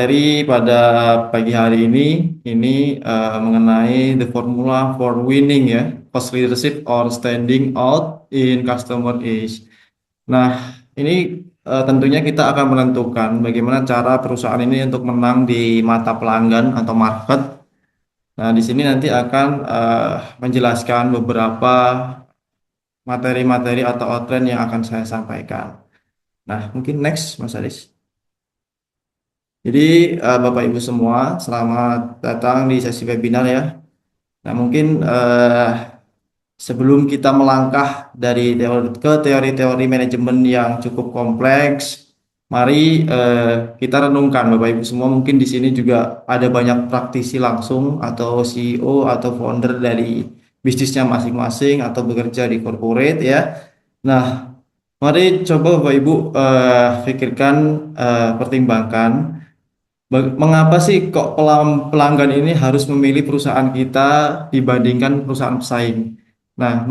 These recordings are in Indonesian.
materi pada pagi hari ini mengenai the formula for winning ya, cost leadership or standing out in customer age. Nah, ini tentunya kita akan menentukan bagaimana cara perusahaan ini untuk menang di mata pelanggan atau market. Nah, di sini nanti akan menjelaskan beberapa materi-materi atau outline yang akan saya sampaikan. Nah, mungkin next, Mas Aris. Jadi, Bapak Ibu semua, selamat datang di sesi webinar ya. Nah, mungkin sebelum kita melangkah dari teori ke teori-teori manajemen yang cukup kompleks, mari kita renungkan Bapak Ibu semua. Mungkin di sini juga ada banyak praktisi langsung atau CEO atau founder dari bisnisnya masing-masing atau bekerja di corporate ya. Nah, mari coba Bapak Ibu pikirkan, pertimbangkan. Mengapa sih kok pelanggan ini harus memilih perusahaan kita dibandingkan perusahaan pesaing? Nah,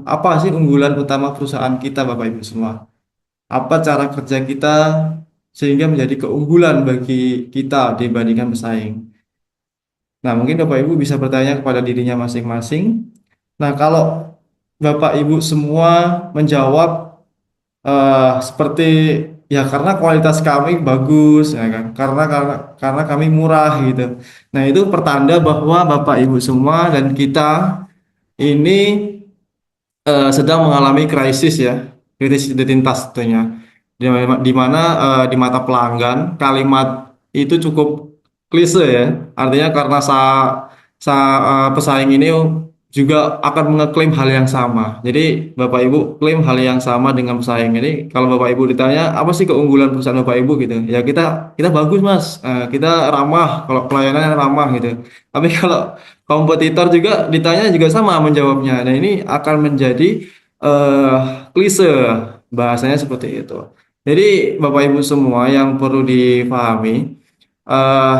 apa sih unggulan utama perusahaan kita, Bapak Ibu semua? Apa cara kerja kita sehingga menjadi keunggulan bagi kita dibandingkan pesaing? Nah, mungkin Bapak Ibu bisa bertanya kepada dirinya masing-masing. Nah, kalau Bapak Ibu semua menjawab seperti ya karena kualitas kami bagus ya kan karena kami murah gitu. Nah, itu pertanda bahwa Bapak Ibu semua dan kita ini sedang mengalami krisis ya, krisis identitas tentunya. Di mana di mata pelanggan kalimat itu cukup klise ya. Artinya karena pesaing ini juga akan mengeklaim hal yang sama. Jadi Bapak Ibu klaim hal yang sama dengan pesaing. Jadi kalau Bapak Ibu ditanya apa sih keunggulan perusahaan Bapak Ibu gitu, ya kita bagus Mas. Kita ramah, kalau pelayanannya ramah gitu. Tapi kalau kompetitor juga ditanya juga sama menjawabnya. Nah, ini akan menjadi eh klise bahasanya seperti itu. Jadi Bapak Ibu semua yang perlu dipahami, eh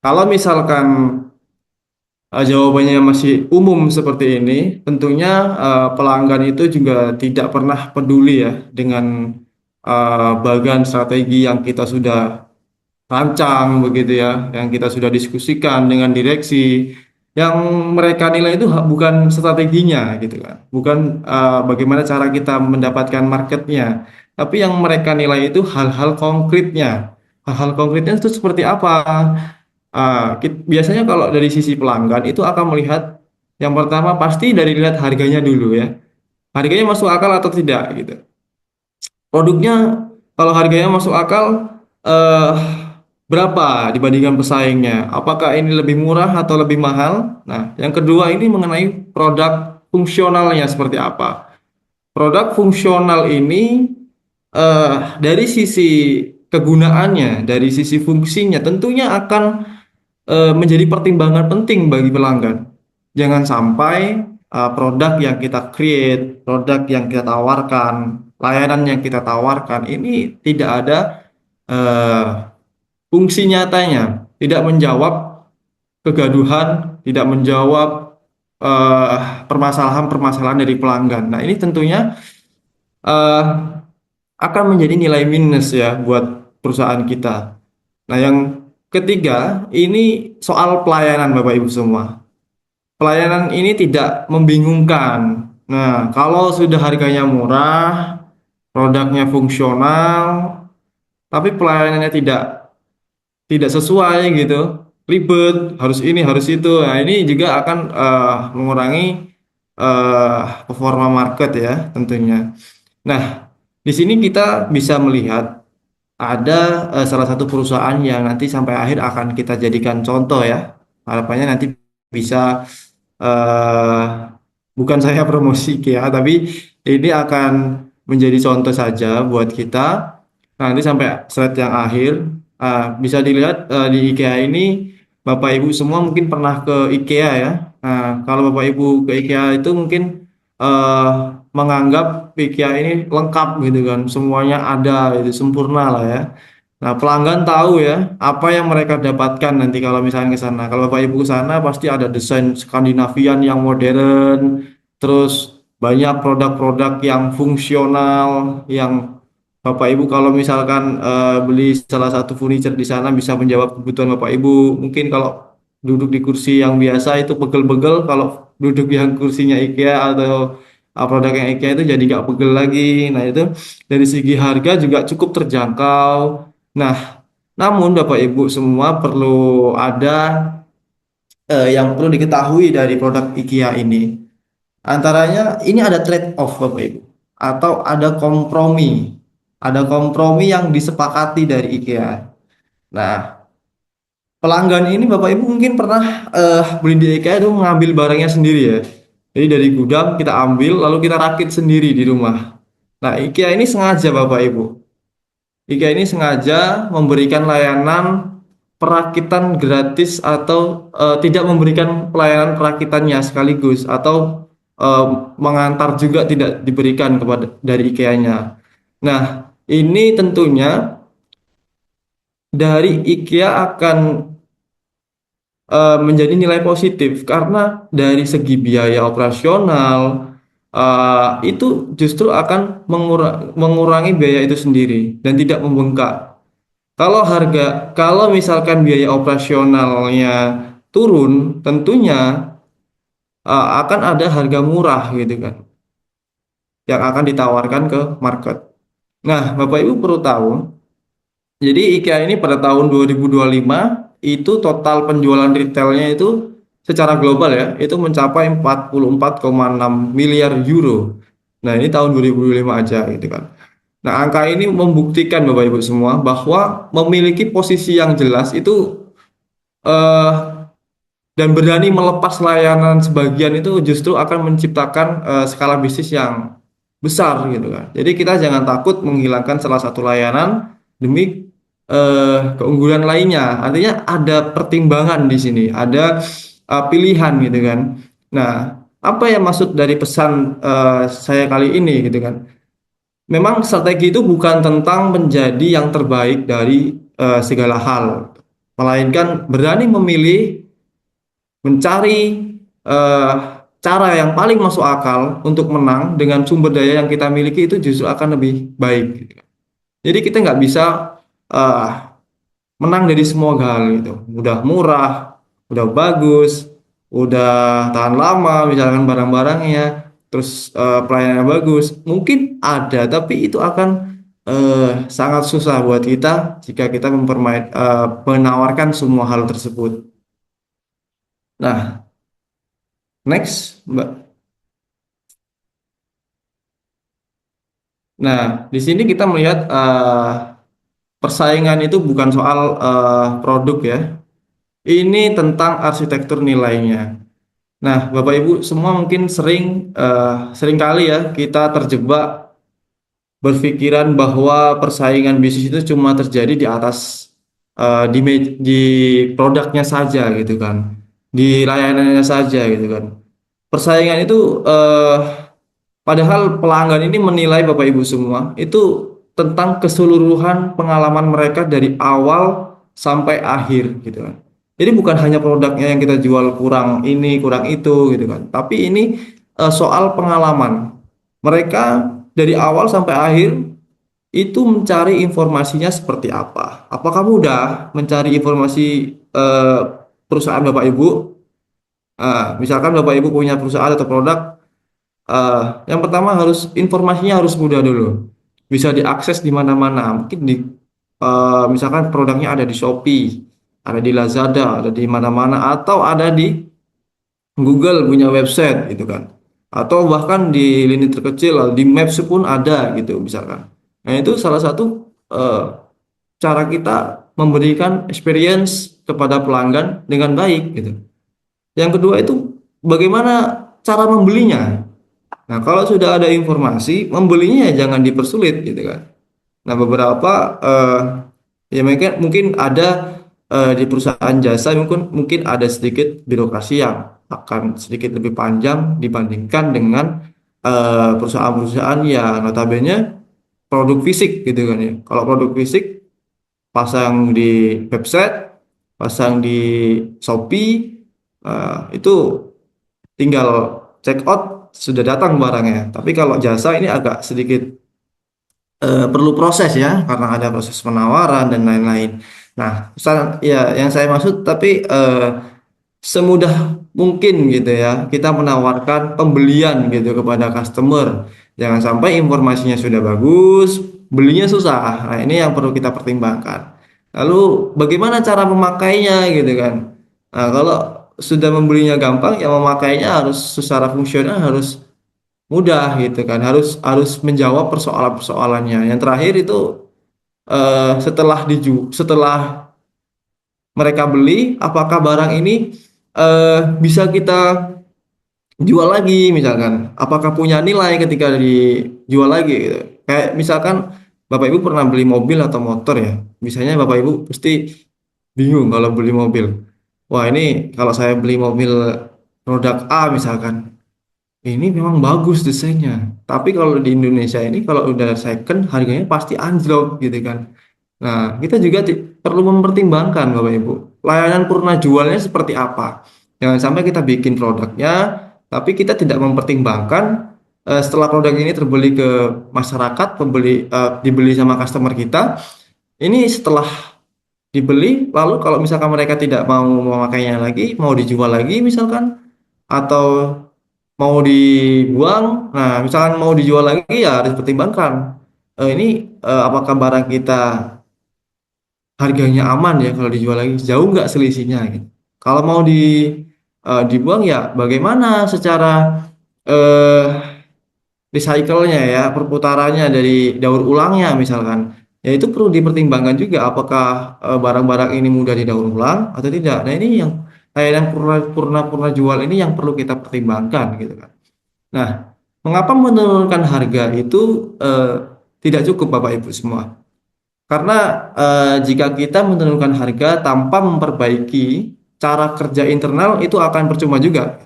kalau misalkan jawabannya masih umum seperti ini, tentunya pelanggan itu juga tidak pernah peduli ya dengan bagian strategi yang kita sudah rancang begitu ya, yang kita sudah diskusikan dengan direksi. Yang mereka nilai itu bukan strateginya gitu kan, bukan bagaimana cara kita mendapatkan marketnya, tapi yang mereka nilai itu hal-hal konkretnya. Hal-hal konkretnya itu seperti apa? Biasanya kalau dari sisi pelanggan itu akan melihat yang pertama pasti dari lihat harganya dulu ya. Harganya masuk akal atau tidak gitu. Produknya kalau harganya masuk akal eh, berapa dibandingkan pesaingnya? Apakah ini lebih murah atau lebih mahal? Nah, yang kedua ini mengenai produk fungsionalnya seperti apa. Produk fungsional ini dari sisi kegunaannya, dari sisi fungsinya tentunya akan menjadi pertimbangan penting bagi pelanggan. Jangan sampai produk yang kita create, produk yang kita tawarkan, layanan yang kita tawarkan ini tidak ada eh, fungsi nyatanya, tidak menjawab kegaduhan, tidak menjawab permasalahan-permasalahan dari pelanggan. Nah, ini tentunya eh, akan menjadi nilai minus ya buat perusahaan kita. Nah, yang ketiga, ini soal pelayanan Bapak Ibu semua. Pelayanan ini tidak membingungkan. Nah, kalau sudah harganya murah, produknya fungsional, tapi pelayanannya tidak sesuai gitu, ribet, harus ini, harus itu. Nah, ini juga akan mengurangi performa market ya tentunya. Nah, di sini kita bisa melihat ada salah satu perusahaan yang nanti sampai akhir akan kita jadikan contoh ya. Harapannya nanti bisa eh, bukan saya promosi ya, tapi ini akan menjadi contoh saja buat kita. Nanti sampai slide yang akhir bisa dilihat di IKEA ini Bapak Ibu semua mungkin pernah ke IKEA ya. Nah, kalau Bapak Ibu ke IKEA itu mungkin eh, menganggap IKEA ini lengkap gitu kan, semuanya ada itu sempurna lah ya. Nah, pelanggan tahu ya apa yang mereka dapatkan nanti kalau misalnya ke sana. Kalau Bapak Ibu ke sana pasti ada desain Skandinavian yang modern, terus banyak produk-produk yang fungsional, yang Bapak Ibu kalau misalkan beli salah satu furniture di sana bisa menjawab kebutuhan Bapak Ibu. Mungkin kalau duduk di kursi yang biasa itu pegel-pegel, kalau duduk yang kursinya IKEA atau produk yang IKEA itu jadi nggak pegel lagi. Nah itu dari segi harga juga cukup terjangkau. Nah, namun Bapak Ibu semua perlu ada yang perlu diketahui dari produk IKEA ini. Antaranya ini ada trade off Bapak Ibu atau ada kompromi. Ada kompromi yang disepakati dari IKEA. Nah, pelanggan ini Bapak Ibu mungkin pernah beli di IKEA itu mengambil barangnya sendiri ya. Jadi dari gudang kita ambil lalu kita rakit sendiri di rumah. Nah, IKEA ini sengaja Bapak Ibu. IKEA ini sengaja memberikan layanan perakitan gratis atau tidak memberikan pelayanan perakitannya sekaligus atau eh, mengantar juga tidak diberikan kepada dari IKEA-nya. Nah, ini tentunya dari IKEA akan menjadi nilai positif karena dari segi biaya operasional itu justru akan mengurangi biaya itu sendiri dan tidak membengkak. Kalau misalkan biaya operasionalnya turun, tentunya akan ada harga murah gitu kan, yang akan ditawarkan ke market. Nah, Bapak Ibu perlu tahu, jadi IKEA ini pada tahun 2025 itu total penjualan retailnya itu secara global ya, itu mencapai 44,6 miliar euro. Nah, ini tahun 2025 aja gitu kan. Nah, angka ini membuktikan Bapak Ibu semua bahwa memiliki posisi yang jelas itu eh, dan berani melepas layanan sebagian itu justru akan menciptakan skala bisnis yang besar gitu kan. Jadi kita jangan takut menghilangkan salah satu layanan demi keunggulan lainnya. Artinya ada pertimbangan di sini, ada pilihan gitu kan. Nah, apa yang maksud dari pesan saya kali ini gitu kan? Memang strategi itu bukan tentang menjadi yang terbaik dari segala hal, melainkan berani memilih mencari eh, cara yang paling masuk akal untuk menang dengan sumber daya yang kita miliki itu justru akan lebih baik gitu. Jadi kita nggak bisa eh, menang dari semua hal gitu. Udah murah, udah bagus, udah tahan lama, misalkan barang-barangnya, terus pelayanannya bagus. Mungkin ada, tapi itu akan sangat susah buat kita jika kita menawarkan semua hal tersebut. Nah, next, Mbak. Nah, di sini kita melihat persaingan itu bukan soal produk ya. Ini tentang arsitektur nilainya. Nah, Bapak Ibu semua mungkin sering kali ya kita terjebak berpikiran bahwa persaingan bisnis itu cuma terjadi di atas di produknya saja gitu kan, di layanannya saja gitu kan. Persaingan itu padahal pelanggan ini menilai Bapak Ibu semua itu tentang keseluruhan pengalaman mereka dari awal sampai akhir gitu kan. Jadi bukan hanya produknya yang kita jual kurang ini, kurang itu gitu kan. Tapi ini soal pengalaman. Mereka dari awal sampai akhir itu mencari informasinya seperti apa. Apa kamu udah mencari informasi eh, perusahaan Bapak Ibu? Misalkan Bapak Ibu punya perusahaan atau produk, Eh, yang pertama harus informasinya harus mudah dulu, bisa diakses di mana-mana. Mungkin misalkan produknya ada di Shopee, ada di Lazada, ada di mana-mana, atau ada di Google punya website gitu kan, atau bahkan di lini terkecil di Maps pun ada gitu misalkan. Nah itu salah satu eh, cara kita memberikan experience kepada pelanggan dengan baik gitu. Yang kedua itu bagaimana cara membelinya. Nah, kalau sudah ada informasi, membelinya ya jangan dipersulit gitu kan. Nah, beberapa ya mungkin ada di perusahaan jasa mungkin ada sedikit birokrasi yang akan sedikit lebih panjang dibandingkan dengan perusahaan-perusahaan yang notabene produk fisik gitu kan ya. Kalau produk fisik pasang di website, pasang di Shopee, itu tinggal check out sudah datang barangnya. Tapi kalau jasa ini agak sedikit perlu proses ya, karena ada proses penawaran dan lain-lain. Nah, ya yang saya maksud tapi semudah mungkin gitu ya kita menawarkan pembelian gitu kepada customer. Jangan sampai informasinya sudah bagus, belinya susah. Nah, ini yang perlu kita pertimbangkan. Lalu bagaimana cara memakainya gitu kan? Nah, kalau sudah membelinya gampang, ya memakainya harus secara fungsional harus mudah gitu kan. Harus menjawab persoalan-persoalannya. Yang terakhir itu setelah mereka beli, apakah barang ini bisa kita jual lagi misalkan, apakah punya nilai ketika dijual lagi gitu. Kayak misalkan Bapak Ibu pernah beli mobil atau motor ya, misalnya Bapak Ibu pasti bingung kalau beli mobil. Wah, ini kalau saya beli mobil produk A misalkan, ini memang bagus desainnya, tapi kalau di Indonesia ini kalau udah second harganya pasti anjlok gitu kan. Nah, kita juga perlu mempertimbangkan Bapak Ibu, layanan purna jualnya seperti apa. Jangan sampai kita bikin produknya, tapi kita tidak mempertimbangkan setelah produk ini terbeli ke masyarakat, dibeli sama customer kita, ini setelah dibeli, lalu kalau misalkan mereka tidak mau memakainya lagi, mau dijual lagi misalkan, atau mau dibuang, nah misalkan mau dijual lagi ya harus pertimbangkan. Ini apakah barang kita harganya aman ya kalau dijual lagi jauh nggak selisihnya gitu. Kalau mau dibuang ya bagaimana secara eh, recycle-nya ya perputarannya dari daur ulangnya misalkan. Ya itu perlu dipertimbangkan juga apakah barang-barang ini mudah didaur ulang atau tidak. Nah ini yang layanan purna jual ini yang perlu kita pertimbangkan gitu kan. Nah, mengapa menurunkan harga itu eh, tidak cukup Bapak Ibu semua? Karena jika kita menurunkan harga tanpa memperbaiki cara kerja internal itu akan percuma juga.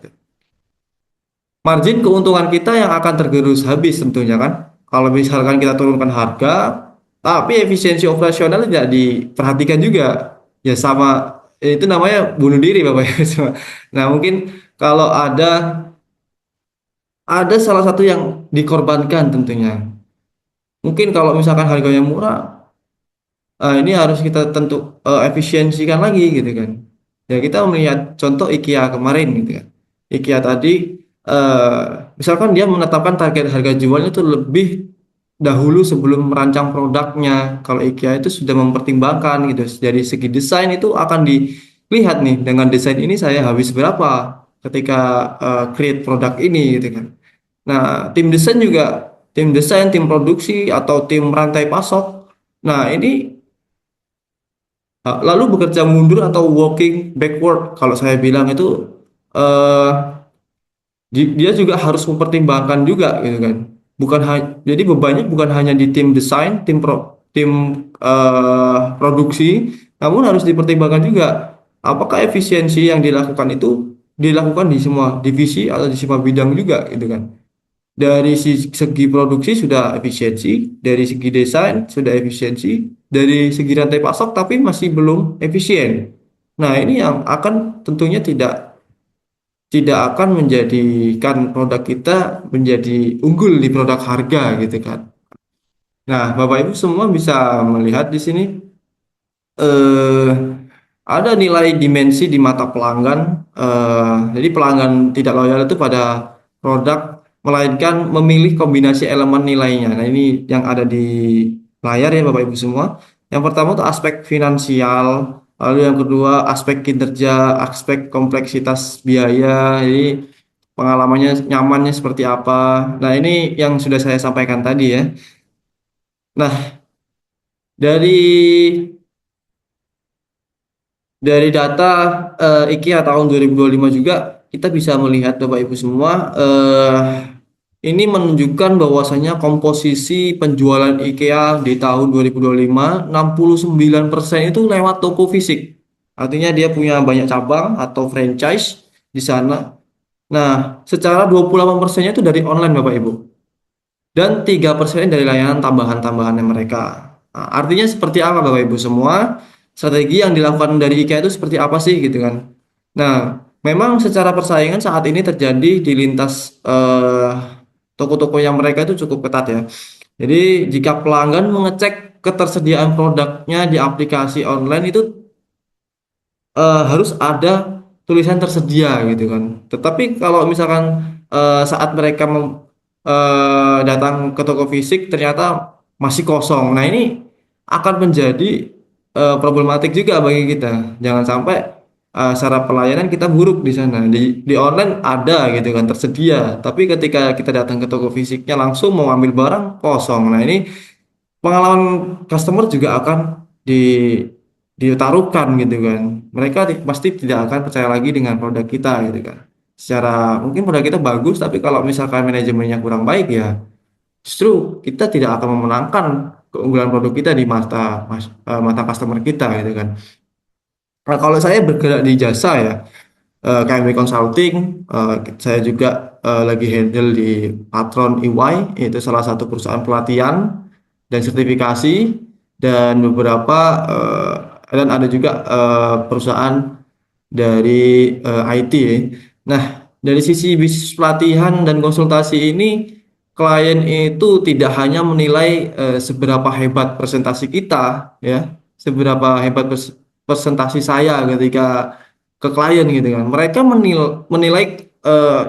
Margin keuntungan kita yang akan tergerus habis tentunya kan. Kalau misalkan kita turunkan harga, tapi efisiensi operasional tidak diperhatikan juga. Ya sama itu namanya bunuh diri Bapak Ibu semua. Nah, mungkin kalau ada salah satu yang dikorbankan tentunya. Mungkin kalau misalkan harganya murah, ini harus kita efisiensikan lagi gitu kan. Ya kita melihat contoh IKEA kemarin gitu kan. IKEA tadi eh, misalkan dia menetapkan target harga jualnya itu lebih dahulu sebelum merancang produknya. Kalau IKEA itu sudah mempertimbangkan gitu. Dari segi desain itu akan dilihat nih dengan desain ini saya habis berapa ketika create produk ini gitu kan. Nah, tim desain, tim produksi atau tim rantai pasok. Nah, ini lalu bekerja mundur atau walking backward kalau saya bilang itu eh, dia juga harus mempertimbangkan juga gitu kan. Jadi bebannya bukan hanya di tim desain, tim produksi, namun harus dipertimbangkan juga apakah efisiensi yang dilakukan itu dilakukan di semua divisi atau di semua bidang juga gitu kan. Dari segi produksi sudah efisiensi, dari segi desain sudah efisiensi, dari segi rantai pasok tapi masih belum efisien. Nah, ini yang akan tentunya tidak akan menjadikan produk kita menjadi unggul di produk harga gitu kan. Nah, Bapak Ibu semua bisa melihat di sini eh, ada nilai dimensi di mata pelanggan. Jadi pelanggan tidak loyal itu pada produk, melainkan memilih kombinasi elemen nilainya. Nah, ini yang ada di layar ya Bapak Ibu semua. Yang pertama itu aspek finansial, lalu yang kedua aspek kinerja, aspek kompleksitas biaya. Jadi pengalamannya nyamannya seperti apa. Nah, ini yang sudah saya sampaikan tadi ya. Nah, dari data IKEA tahun 2025 juga kita bisa melihat Bapak Ibu semua ini menunjukkan bahwasanya komposisi penjualan IKEA di tahun 2025 69% itu lewat toko fisik. Artinya dia punya banyak cabang atau franchise di sana. Nah, secara 28%-nya itu dari online Bapak Ibu. Dan 3% dari layanan tambahan-tambahannya mereka. Nah, artinya seperti apa Bapak Ibu semua? Strategi yang dilakukan dari IKEA itu seperti apa sih gitu kan? Nah, memang secara persaingan saat ini terjadi di lintas toko-toko yang mereka itu cukup ketat ya. Jadi jika pelanggan mengecek ketersediaan produknya di aplikasi online itu harus ada tulisan tersedia gitu kan. Tetapi kalau misalkan saat mereka datang ke toko fisik ternyata masih kosong. Nah, ini akan menjadi problematik juga bagi kita. Jangan sampai secara pelayanan kita buruk di sana. Di online ada gitu kan tersedia, tapi ketika kita datang ke toko fisiknya langsung mau ambil barang kosong. Nah, ini pengalaman customer juga akan di ditaruhkan gitu kan. Mereka pasti tidak akan percaya lagi dengan produk kita gitu kan. Secara mungkin produk kita bagus, tapi kalau misalkan manajemennya kurang baik ya justru kita tidak akan memenangkan keunggulan produk kita di mata customer kita gitu kan. Nah, kalau saya bergerak di jasa ya, KMB Consulting, saya juga lagi handle di Patron EY, yaitu salah satu perusahaan pelatihan dan sertifikasi, dan beberapa dan ada juga perusahaan dari IT. Ya. Nah, dari sisi bisnis pelatihan dan konsultasi ini, klien itu tidak hanya menilai seberapa hebat presentasi kita, ya, seberapa hebat presentasi saya ketika ke klien gitu kan. Mereka menilai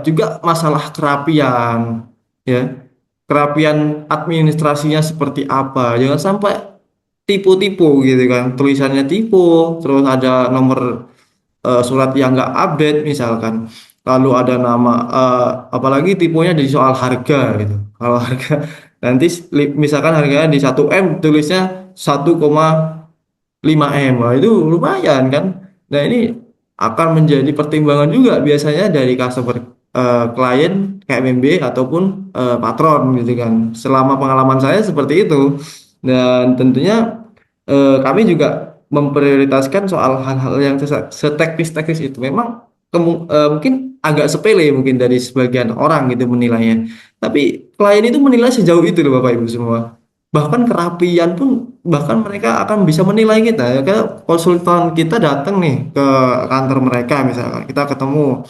juga masalah kerapian, ya, kerapian administrasinya seperti apa. Jangan sampai tipu-tipu gitu kan. Tulisannya tipu, terus ada nomor surat yang nggak update misalkan, lalu ada nama apalagi tipunya di soal harga gitu. Kalau harga nanti misalkan harganya di 1 M tulisnya 1,5 M. Wah, itu lumayan kan. Nah, ini akan menjadi pertimbangan juga biasanya dari customer, klien KMB ataupun patron gitu kan. Selama pengalaman saya seperti itu. Dan tentunya kami juga memprioritaskan soal hal-hal yang seteknis-teknis itu. Memang mungkin agak sepele mungkin dari sebagian orang gitu menilainya. Tapi klien itu menilai sejauh itu loh Bapak Ibu semua. Bahkan kerapian pun bahkan mereka akan bisa menilai kita. Ya, kayak konsultan kita datang nih ke kantor mereka misalkan. Kita ketemu,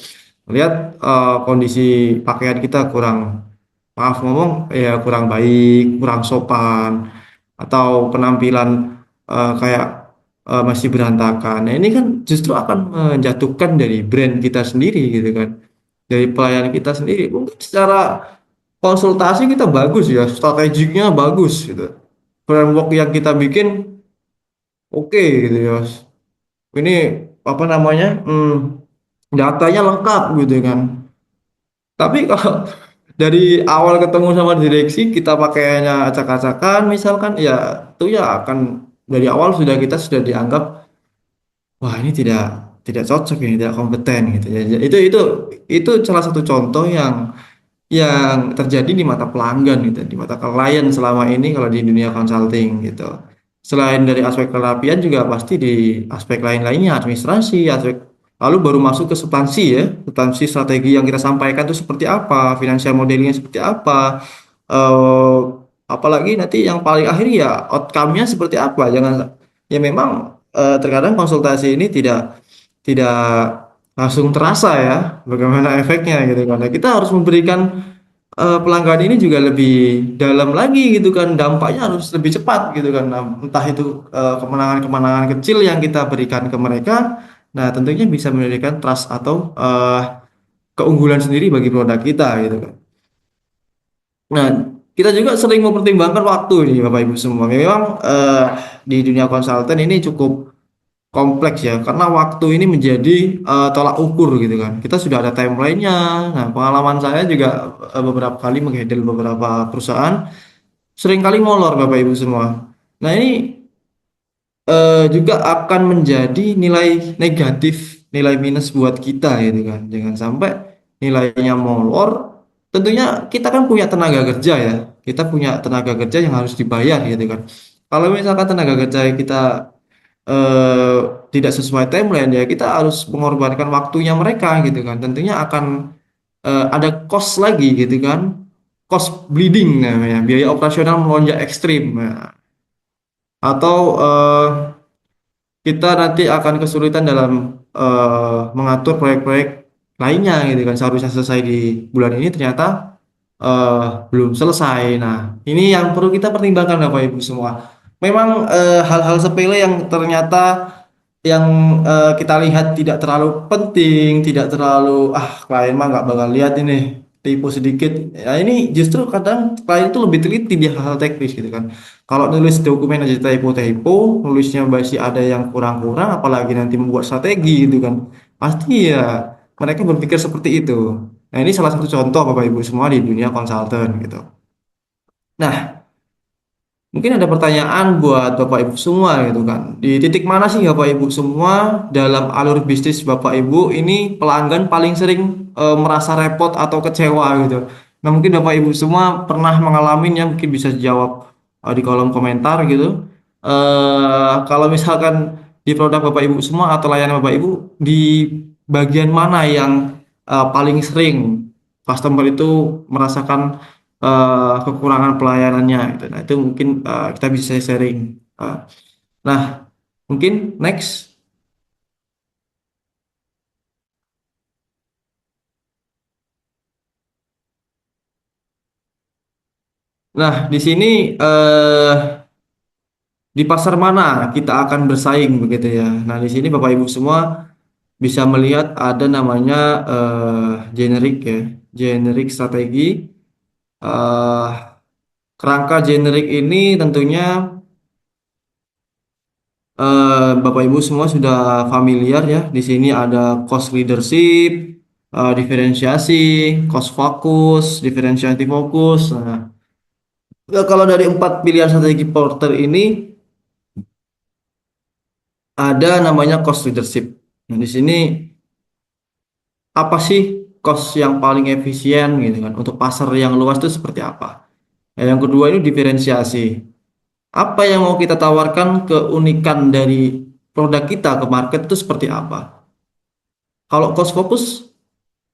lihat kondisi pakaian kita kurang, maaf ngomong ya, kurang baik, kurang sopan, atau penampilan kayak masih berantakan. Nah, ini kan justru akan menjatuhkan dari brand kita sendiri gitu kan. Dari pelayanan kita sendiri. Mungkin secara konsultasi kita bagus ya, strateginya bagus gitu. Framework yang kita bikin oke gitu ya. Ini apa namanya? Datanya lengkap gitu kan. Tapi kalau dari awal ketemu sama direksi kita pakainya acak-acakan misalkan ya, itu ya akan dari awal kita sudah dianggap wah ini tidak cocok ini, tidak kompeten gitu ya. Itu salah satu contoh yang terjadi di mata pelanggan gitu, di mata klien selama ini kalau di dunia consulting gitu. Selain dari aspek kerapian juga pasti di aspek lain-lainnya, administrasi, aspek lalu baru masuk ke substansi ya, substansi strategi yang kita sampaikan itu seperti apa, financial modelingnya seperti apa, eh, apalagi nanti yang paling akhir ya outcome-nya seperti apa. Jangan ya memang terkadang konsultasi ini tidak langsung terasa ya bagaimana efeknya gitu kan. Nah, kita harus memberikan pelanggan ini juga lebih dalam lagi gitu kan, dampaknya harus lebih cepat gitu kan. Nah, entah itu kemenangan-kemenangan kecil yang kita berikan ke mereka, nah tentunya bisa memberikan trust atau keunggulan sendiri bagi produk kita gitu kan. Nah, kita juga sering mempertimbangkan waktu nih Bapak Ibu semua. Memang di dunia konsultan ini cukup kompleks ya, karena waktu ini menjadi tolak ukur gitu kan. Kita sudah ada timeline-nya. Nah, pengalaman saya juga beberapa kali menghandle beberapa perusahaan, sering kali molor Bapak Ibu semua. Nah, ini juga akan menjadi nilai negatif, nilai minus buat kita gitu kan. Jangan sampai nilainya molor. Tentunya kita kan punya tenaga kerja ya. Kita punya tenaga kerja yang harus dibayar gitu kan. Kalau misalkan tenaga kerja kita eh, tidak sesuai timeline ya, kita harus mengorbankan waktunya mereka gitu kan. Tentunya akan ada cost lagi gitu kan. Cost bleeding namanya, biaya operasional melonjak ekstrim. Nah, atau kita nanti akan kesulitan dalam mengatur proyek-proyek lainnya gitu kan. Seharusnya selesai di bulan ini ternyata eh, belum selesai. Nah, ini yang perlu kita pertimbangkan Bapak Ibu semua. Memang hal-hal sepele yang ternyata yang kita lihat tidak terlalu penting, tidak terlalu klien mah nggak bakal lihat ini tipu sedikit. Ya ini justru kadang klien itu lebih teliti di hal-hal teknis gitu kan. Kalau nulis dokumen aja typo-typo, nulisnya masih ada yang kurang-kurang, apalagi nanti membuat strategi gitu kan. Pasti ya mereka berpikir seperti itu. Nah ini salah satu contoh Bapak Ibu semua di dunia konsultan gitu. Nah, mungkin ada pertanyaan buat Bapak Ibu semua gitu kan. Di titik mana sih Bapak Ibu semua dalam alur bisnis Bapak Ibu ini pelanggan paling sering merasa repot atau kecewa gitu. Nah, mungkin Bapak Ibu semua pernah mengalaminya, mungkin bisa jawab di kolom komentar gitu. Kalau misalkan di produk Bapak Ibu semua atau layanan Bapak Ibu di bagian mana yang paling sering customer itu merasakan kekurangan pelayanannya gitu. Nah, itu mungkin kita bisa sharing. Uh, nah, mungkin next. Nah, di sini di pasar mana kita akan bersaing begitu ya. Nah, di sini Bapak Ibu semua bisa melihat ada namanya generik ya, generik strategi. Eh, Kerangka generik ini tentunya Bapak Ibu semua sudah familiar ya. Di sini ada cost leadership, diferensiasi, cost focus, diferensiasi fokus. Nah, ya kalau dari empat pilihan strategi porter ini ada namanya cost leadership. Nah, di sini apa sih cost yang paling efisien gitu kan untuk pasar yang luas itu seperti apa? Nah, yang kedua ini diferensiasi. Apa yang mau kita tawarkan keunikan dari produk kita ke market itu seperti apa? Kalau cost focus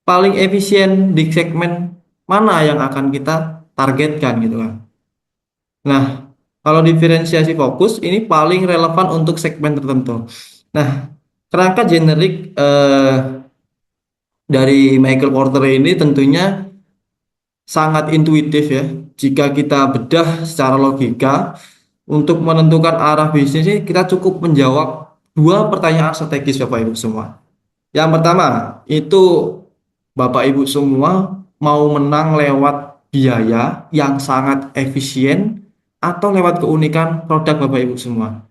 paling efisien di segmen mana yang akan kita targetkan gitu kan. Nah, kalau diferensiasi fokus ini paling relevan untuk segmen tertentu. Nah, kerangka generik dari Michael Porter ini tentunya sangat intuitif ya. Jika kita bedah secara logika untuk menentukan arah bisnis ini kita cukup menjawab dua pertanyaan strategis Bapak Ibu semua. Yang pertama, itu Bapak Ibu semua mau menang lewat biaya yang sangat efisien atau lewat keunikan produk Bapak Ibu semua.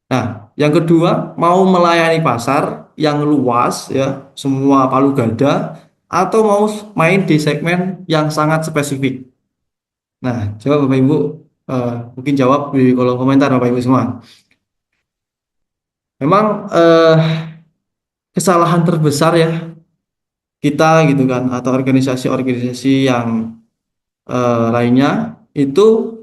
Nah, yang kedua, mau melayani pasar yang luas ya, semua palu gada atau mau main di segmen yang sangat spesifik. Nah, coba Bapak Ibu mungkin jawab di kolom komentar Bapak Ibu semua. Memang kesalahan terbesar ya kita gitu kan atau organisasi-organisasi yang lainnya itu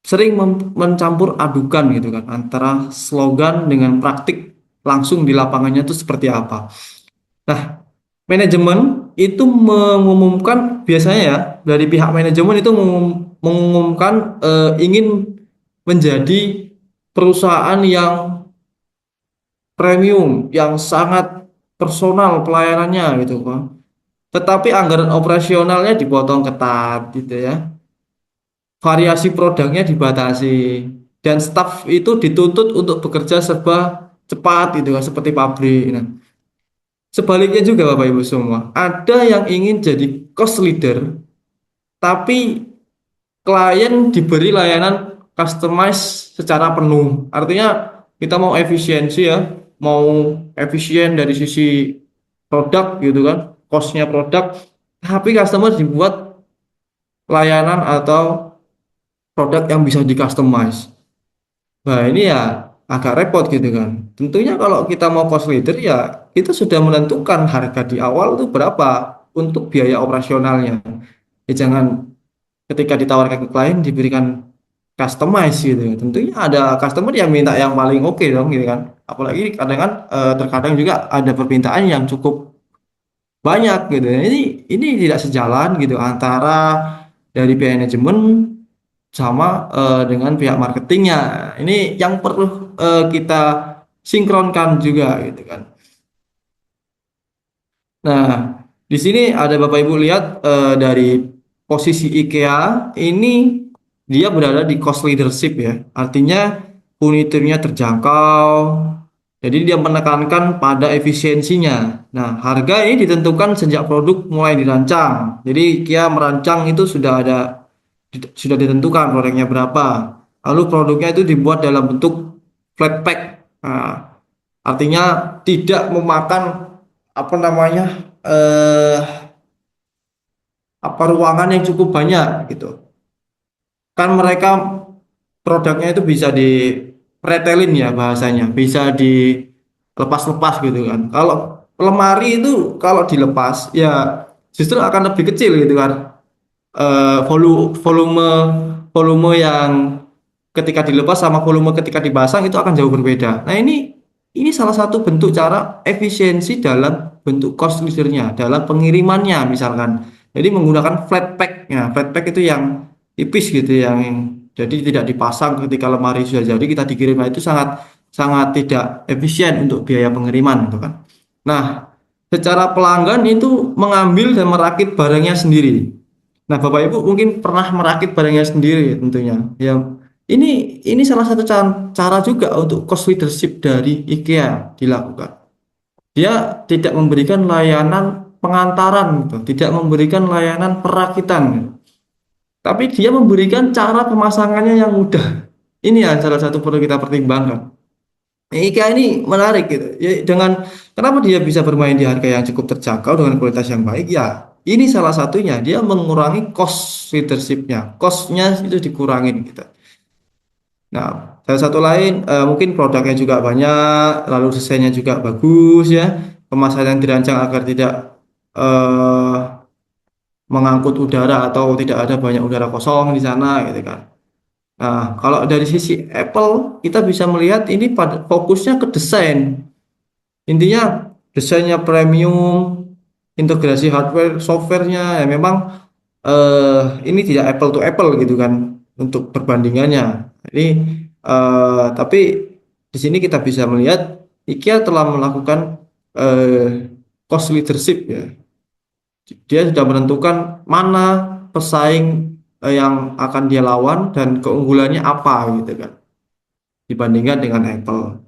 sering mencampur adukan gitu kan antara slogan dengan praktik langsung di lapangannya itu seperti apa. Nah, manajemen itu mengumumkan biasanya ya dari pihak manajemen itu mengumumkan ingin menjadi perusahaan yang premium, yang sangat personal pelayanannya gitu kan. Tetapi anggaran operasionalnya dipotong ketat gitu ya. Variasi produknya dibatasi dan staf itu dituntut untuk bekerja serba cepat gitu kan seperti pabrik. Nah, sebaliknya juga Bapak Ibu semua, ada yang ingin jadi cost leader tapi klien diberi layanan customize secara penuh. Artinya kita mau efisiensi ya, mau efisien dari sisi produk gitu kan, costnya produk, tapi customer dibuat layanan atau produk yang bisa di customize. Nah, ini ya agak repot gitu kan. Tentunya kalau kita mau cost leader ya kita sudah menentukan harga di awal itu berapa untuk biaya operasionalnya. Ya, jangan ketika ditawarkan ke klien diberikan customize gitu. Tentunya ada customer yang minta yang paling oke dong gitu kan. Apalagi kadang kan terkadang juga ada permintaan yang cukup banyak gitu. Ini tidak sejalan gitu antara dari manajemen sama dengan pihak marketingnya. Ini yang perlu kita sinkronkan juga gitu kan. Nah, di sini ada Bapak Ibu lihat dari posisi IKEA ini dia berada di cost leadership ya. Artinya furniturnya terjangkau. Jadi dia menekankan pada efisiensinya. Nah, harga ini ditentukan sejak produk mulai dirancang. Jadi IKEA merancang itu sudah ditentukan produknya berapa. Lalu produknya itu dibuat dalam bentuk flat pack. Nah, artinya tidak memakan apa namanya apa ruangan yang cukup banyak gitu. Kan mereka produknya itu bisa di pretelin ya bahasanya, bisa dilepas-lepas gitu kan. Kalau lemari itu kalau dilepas ya justru akan lebih kecil gitu kan. Volume volume yang ketika dilepas sama volume ketika dipasang itu akan jauh berbeda. Nah, ini salah satu bentuk cara efisiensi dalam bentuk cost leadernya, dalam pengirimannya misalkan. Jadi menggunakan flat pack. Ya, flat pack itu yang tipis gitu yang jadi tidak dipasang ketika lemari sudah jadi kita dikirim. Nah, itu sangat sangat tidak efisien untuk biaya pengiriman gitu kan. Nah, secara pelanggan itu mengambil dan merakit barangnya sendiri. Nah, Bapak Ibu mungkin pernah merakit barangnya sendiri tentunya. Ya, ini salah satu cara juga untuk cost leadership dari IKEA dilakukan. Dia tidak memberikan layanan pengantaran gitu, tidak memberikan layanan perakitan gitu. Tapi dia memberikan cara pemasangannya yang mudah. Ini yang salah satu perlu kita pertimbangkan. IKEA ini menarik gitu. Ya, dengan kenapa dia bisa bermain di harga yang cukup terjangkau dengan kualitas yang baik? Ya, ini salah satunya dia mengurangi cost leadershipnya, costnya itu dikurangin gitu. Nah, salah satu lain mungkin produknya juga banyak, lalu desainnya juga bagus ya, kemasan yang dirancang agar tidak eh, mengangkut udara atau tidak ada banyak udara kosong di sana gitu kan. Nah, kalau dari sisi Apple kita bisa melihat ini pada fokusnya ke desain. Intinya desainnya premium, integrasi hardware, softwarenya ya memang ini tidak apple to apple gitu kan untuk perbandingannya. Jadi tapi di sini kita bisa melihat IKEA telah melakukan cost leadership ya. Dia sudah menentukan mana pesaing yang akan dia lawan dan keunggulannya apa gitu kan dibandingkan dengan Apple.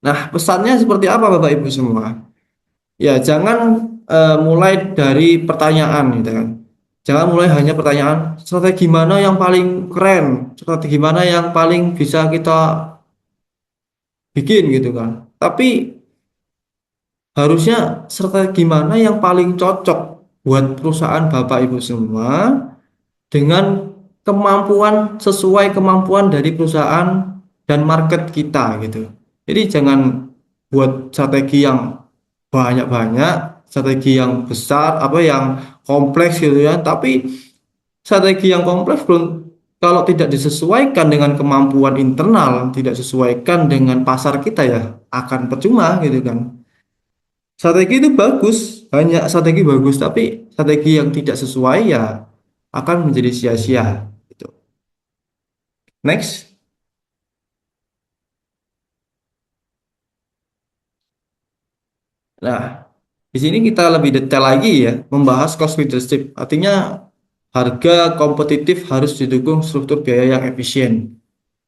Nah, pesannya seperti apa Bapak Ibu semua? Ya, jangan mulai dari pertanyaan gitu kan. Jangan mulai hanya pertanyaan strategi mana yang paling keren, strategi mana yang paling bisa kita bikin gitu kan. Tapi harusnya strategi mana yang paling cocok buat perusahaan Bapak Ibu semua dengan kemampuan sesuai kemampuan dari perusahaan dan market kita gitu. Jadi jangan buat strategi yang banyak-banyak, strategi yang besar, apa yang kompleks gitu ya. Tapi strategi yang kompleks belum kalau tidak disesuaikan dengan kemampuan internal, tidak sesuaikan dengan pasar kita ya akan percuma gitu kan. Strategi itu bagus, banyak strategi bagus, tapi strategi yang tidak sesuai ya akan menjadi sia-sia gitu. Next. Nah, di sini kita lebih detail lagi ya, membahas cost leadership. Artinya harga kompetitif harus didukung struktur biaya yang efisien.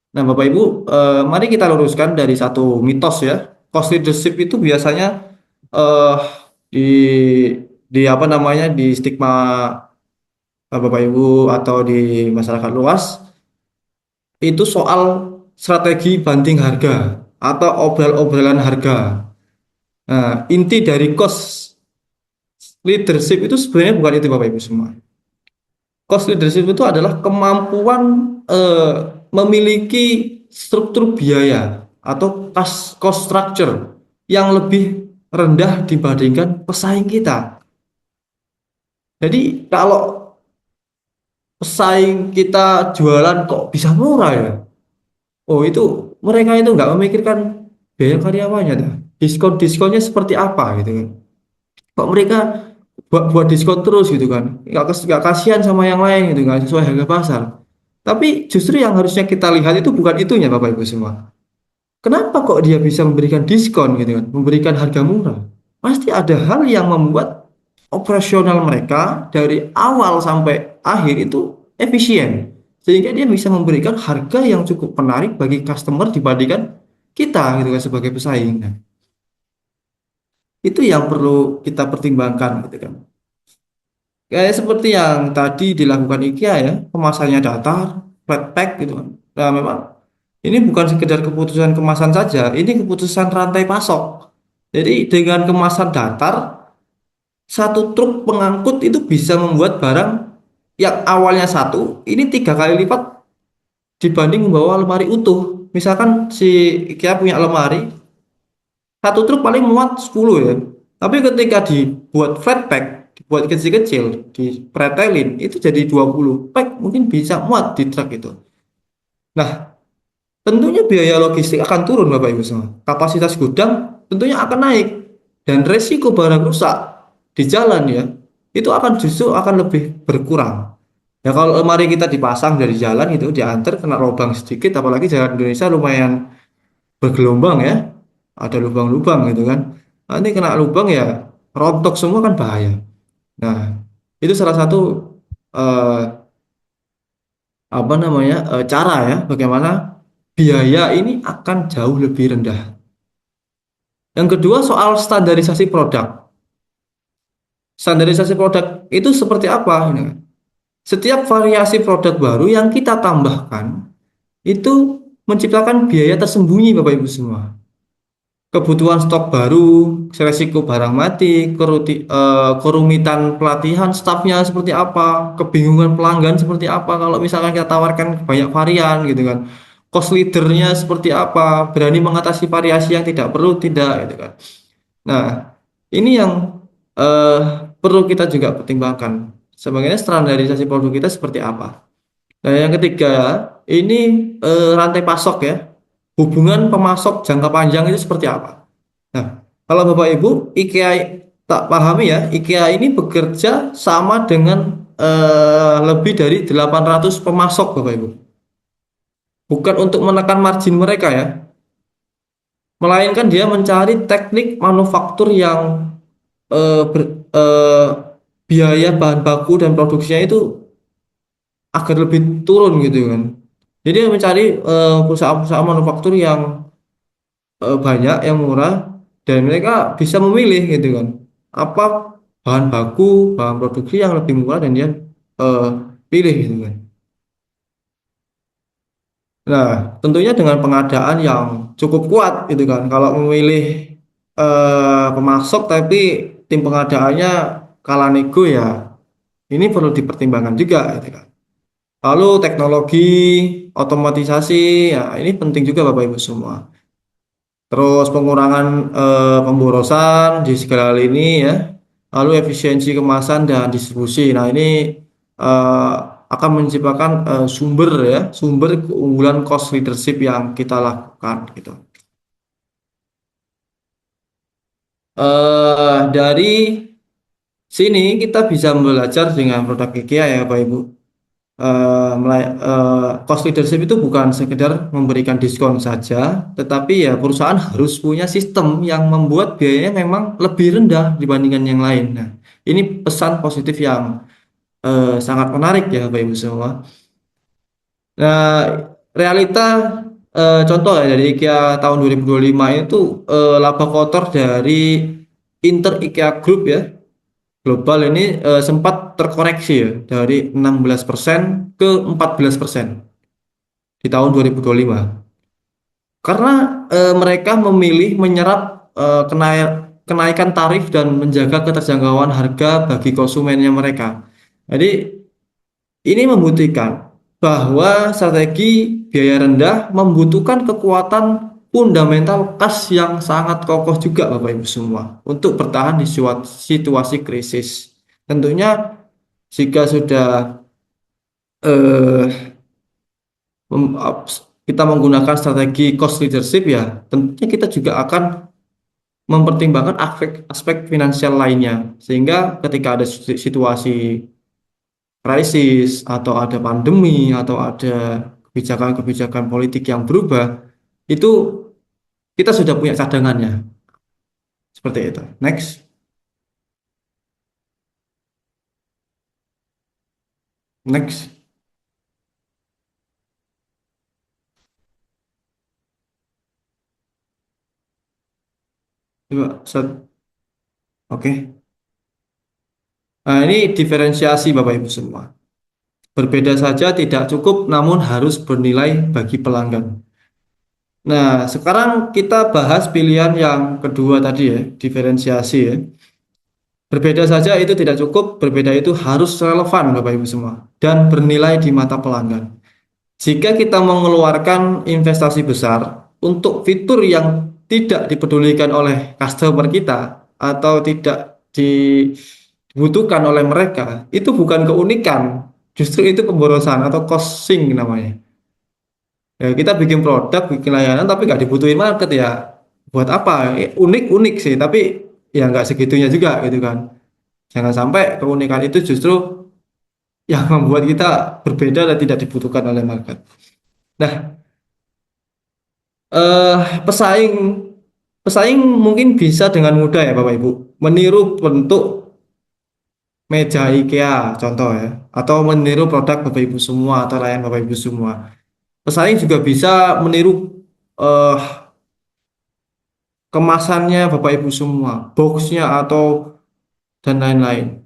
Nah, Bapak Ibu, mari kita luruskan dari satu mitos ya. Cost leadership itu biasanya eh, di apa namanya di stigma Bapak Ibu atau di masyarakat luas itu soal strategi banding harga atau obral-obralan harga. Nah, inti dari cost leadership itu sebenarnya bukan itu Bapak Ibu semua. Cost leadership itu adalah kemampuan eh, memiliki struktur biaya atau cost structure yang lebih rendah dibandingkan pesaing kita. Jadi kalau pesaing kita jualan kok bisa murah ya? Oh itu mereka itu nggak memikirkan biaya karyawannya, dah. Diskon-diskonnya seperti apa gitu kan? Kok mereka buat diskon terus gitu kan? Nggak kasihan sama yang lain gitu kan? Sesuai harga pasar. Tapi justru yang harusnya kita lihat itu bukan itunya Bapak Ibu semua. Kenapa kok dia bisa memberikan diskon gitu kan? Memberikan harga murah? Pasti ada hal yang membuat operasional mereka dari awal sampai akhir itu efisien, sehingga dia bisa memberikan harga yang cukup menarik bagi customer dibandingkan kita gitu kan sebagai pesaing. Nah, itu yang perlu kita pertimbangkan gitu kan. Kayak seperti yang tadi dilakukan IKEA ya, kemasannya datar, flat pack gitu kan. Nah, memang ini bukan sekedar keputusan kemasan saja, ini keputusan rantai pasok. Jadi dengan kemasan datar, satu truk pengangkut itu bisa membuat barang yang awalnya satu, ini 3 kali lipat dibanding membawa lemari utuh. Misalkan si IKEA punya lemari, satu truk paling muat 10 ya. Tapi ketika dibuat flat pack, dibuat kecil-kecil, dipretelin, itu jadi 20 pack mungkin bisa muat di truk itu. Nah, tentunya biaya logistik akan turun Bapak Ibu semua. Kapasitas gudang tentunya akan naik dan resiko barang rusak di jalan ya, itu akan justru akan lebih berkurang. Ya kalau lemari kita dipasang dari jalan itu diantar kena lubang sedikit, apalagi jalan Indonesia lumayan bergelombang ya, ada lubang-lubang gitu kan. Nanti kena lubang ya rontok semua kan bahaya. Nah, itu salah satu eh, apa namanya cara ya bagaimana biaya ini akan jauh lebih rendah. Yang kedua soal standarisasi produk. Standarisasi produk itu seperti apa? Ini kan? Setiap variasi produk baru yang kita tambahkan itu menciptakan biaya tersembunyi Bapak Ibu semua. Kebutuhan stok baru, resiko barang mati, kerumitan pelatihan stafnya seperti apa, kebingungan pelanggan seperti apa kalau misalkan kita tawarkan banyak varian gitu kan. Cost leadernya seperti apa, berani mengatasi variasi yang tidak perlu tidak gitu kan. Nah, ini yang eh, perlu kita juga pertimbangkan. Sebenarnya standarisasi produk kita seperti apa. Nah, yang ketiga, ini rantai pasok ya. Hubungan pemasok jangka panjang itu seperti apa? Nah, kalau Bapak Ibu, IKEA tak pahami ya, IKEA ini bekerja sama dengan lebih dari 800 pemasok Bapak Ibu. Bukan untuk menekan margin mereka ya, melainkan dia mencari teknik manufaktur yang biaya bahan baku dan produksinya itu agar lebih turun gitu kan. Jadi dia mencari perusahaan-perusahaan manufaktur yang banyak, yang murah, dan mereka bisa memilih gitu kan. Apa bahan baku, bahan produksi yang lebih murah dan dia eh, pilih gitu kan. Nah, tentunya dengan pengadaan yang cukup kuat gitu kan. Kalau memilih pemasok tapi tim pengadaannya kalah nego ya, ini perlu dipertimbangkan juga gitu kan. Lalu teknologi, otomatisasi, ya ini penting juga Bapak Ibu semua. Terus pengurangan pemborosan di segala lini ya. Lalu efisiensi kemasan dan distribusi. Nah, ini eh, akan menciptakan sumber ya, sumber keunggulan cost leadership yang kita lakukan gitu. Dari sini kita bisa belajar dengan produk IKEA ya Bapak Ibu. Cost leadership itu bukan sekedar memberikan diskon saja, tetapi ya perusahaan harus punya sistem yang membuat biayanya memang lebih rendah dibandingkan yang lain. Nah, ini pesan positif yang sangat menarik ya Bapak Ibu semua. Nah, realita contoh ya dari IKEA tahun 2025 itu laba kotor dari Inter IKEA Group ya global ini sempat terkoreksi ya dari 16% ke 14% di tahun 2025 karena mereka memilih menyerap kenaikan tarif dan menjaga keterjangkauan harga bagi konsumennya mereka. Jadi ini membuktikan bahwa strategi biaya rendah membutuhkan kekuatan fundamental kas yang sangat kokoh juga Bapak Ibu semua untuk bertahan di situasi krisis. Tentunya jika sudah eh, kita menggunakan strategi cost leadership ya, tentunya kita juga akan mempertimbangkan aspek finansial lainnya sehingga ketika ada situasi krisis atau ada pandemi atau ada kebijakan-kebijakan politik yang berubah itu kita sudah punya cadangannya seperti itu. Next. Next. Coba set. Oke. Nah, ini diferensiasi Bapak Ibu semua. Berbeda saja tidak cukup, namun harus bernilai bagi pelanggan. Nah, sekarang kita bahas pilihan yang kedua tadi ya, diferensiasi ya. Berbeda saja itu tidak cukup, berbeda itu harus relevan Bapak Ibu semua dan bernilai di mata pelanggan. Jika kita mengeluarkan investasi besar untuk fitur yang tidak dipedulikan oleh customer kita atau tidak dibutuhkan oleh mereka, itu bukan keunikan, justru itu pemborosan atau costing namanya. Ya, kita bikin produk, bikin layanan, tapi nggak dibutuhin market ya. Buat apa? Unik-unik sih, tapi ya nggak segitunya juga gitu kan. Jangan sampai keunikan itu justru yang membuat kita berbeda dan tidak dibutuhkan oleh market. Nah, eh, pesaing pesaing mungkin bisa dengan mudah ya Bapak Ibu meniru bentuk meja IKEA contoh ya, atau meniru produk Bapak Ibu semua atau layanan Bapak Ibu semua. Pesaing juga bisa meniru eh, kemasannya Bapak Ibu semua, boxnya atau dan lain-lain.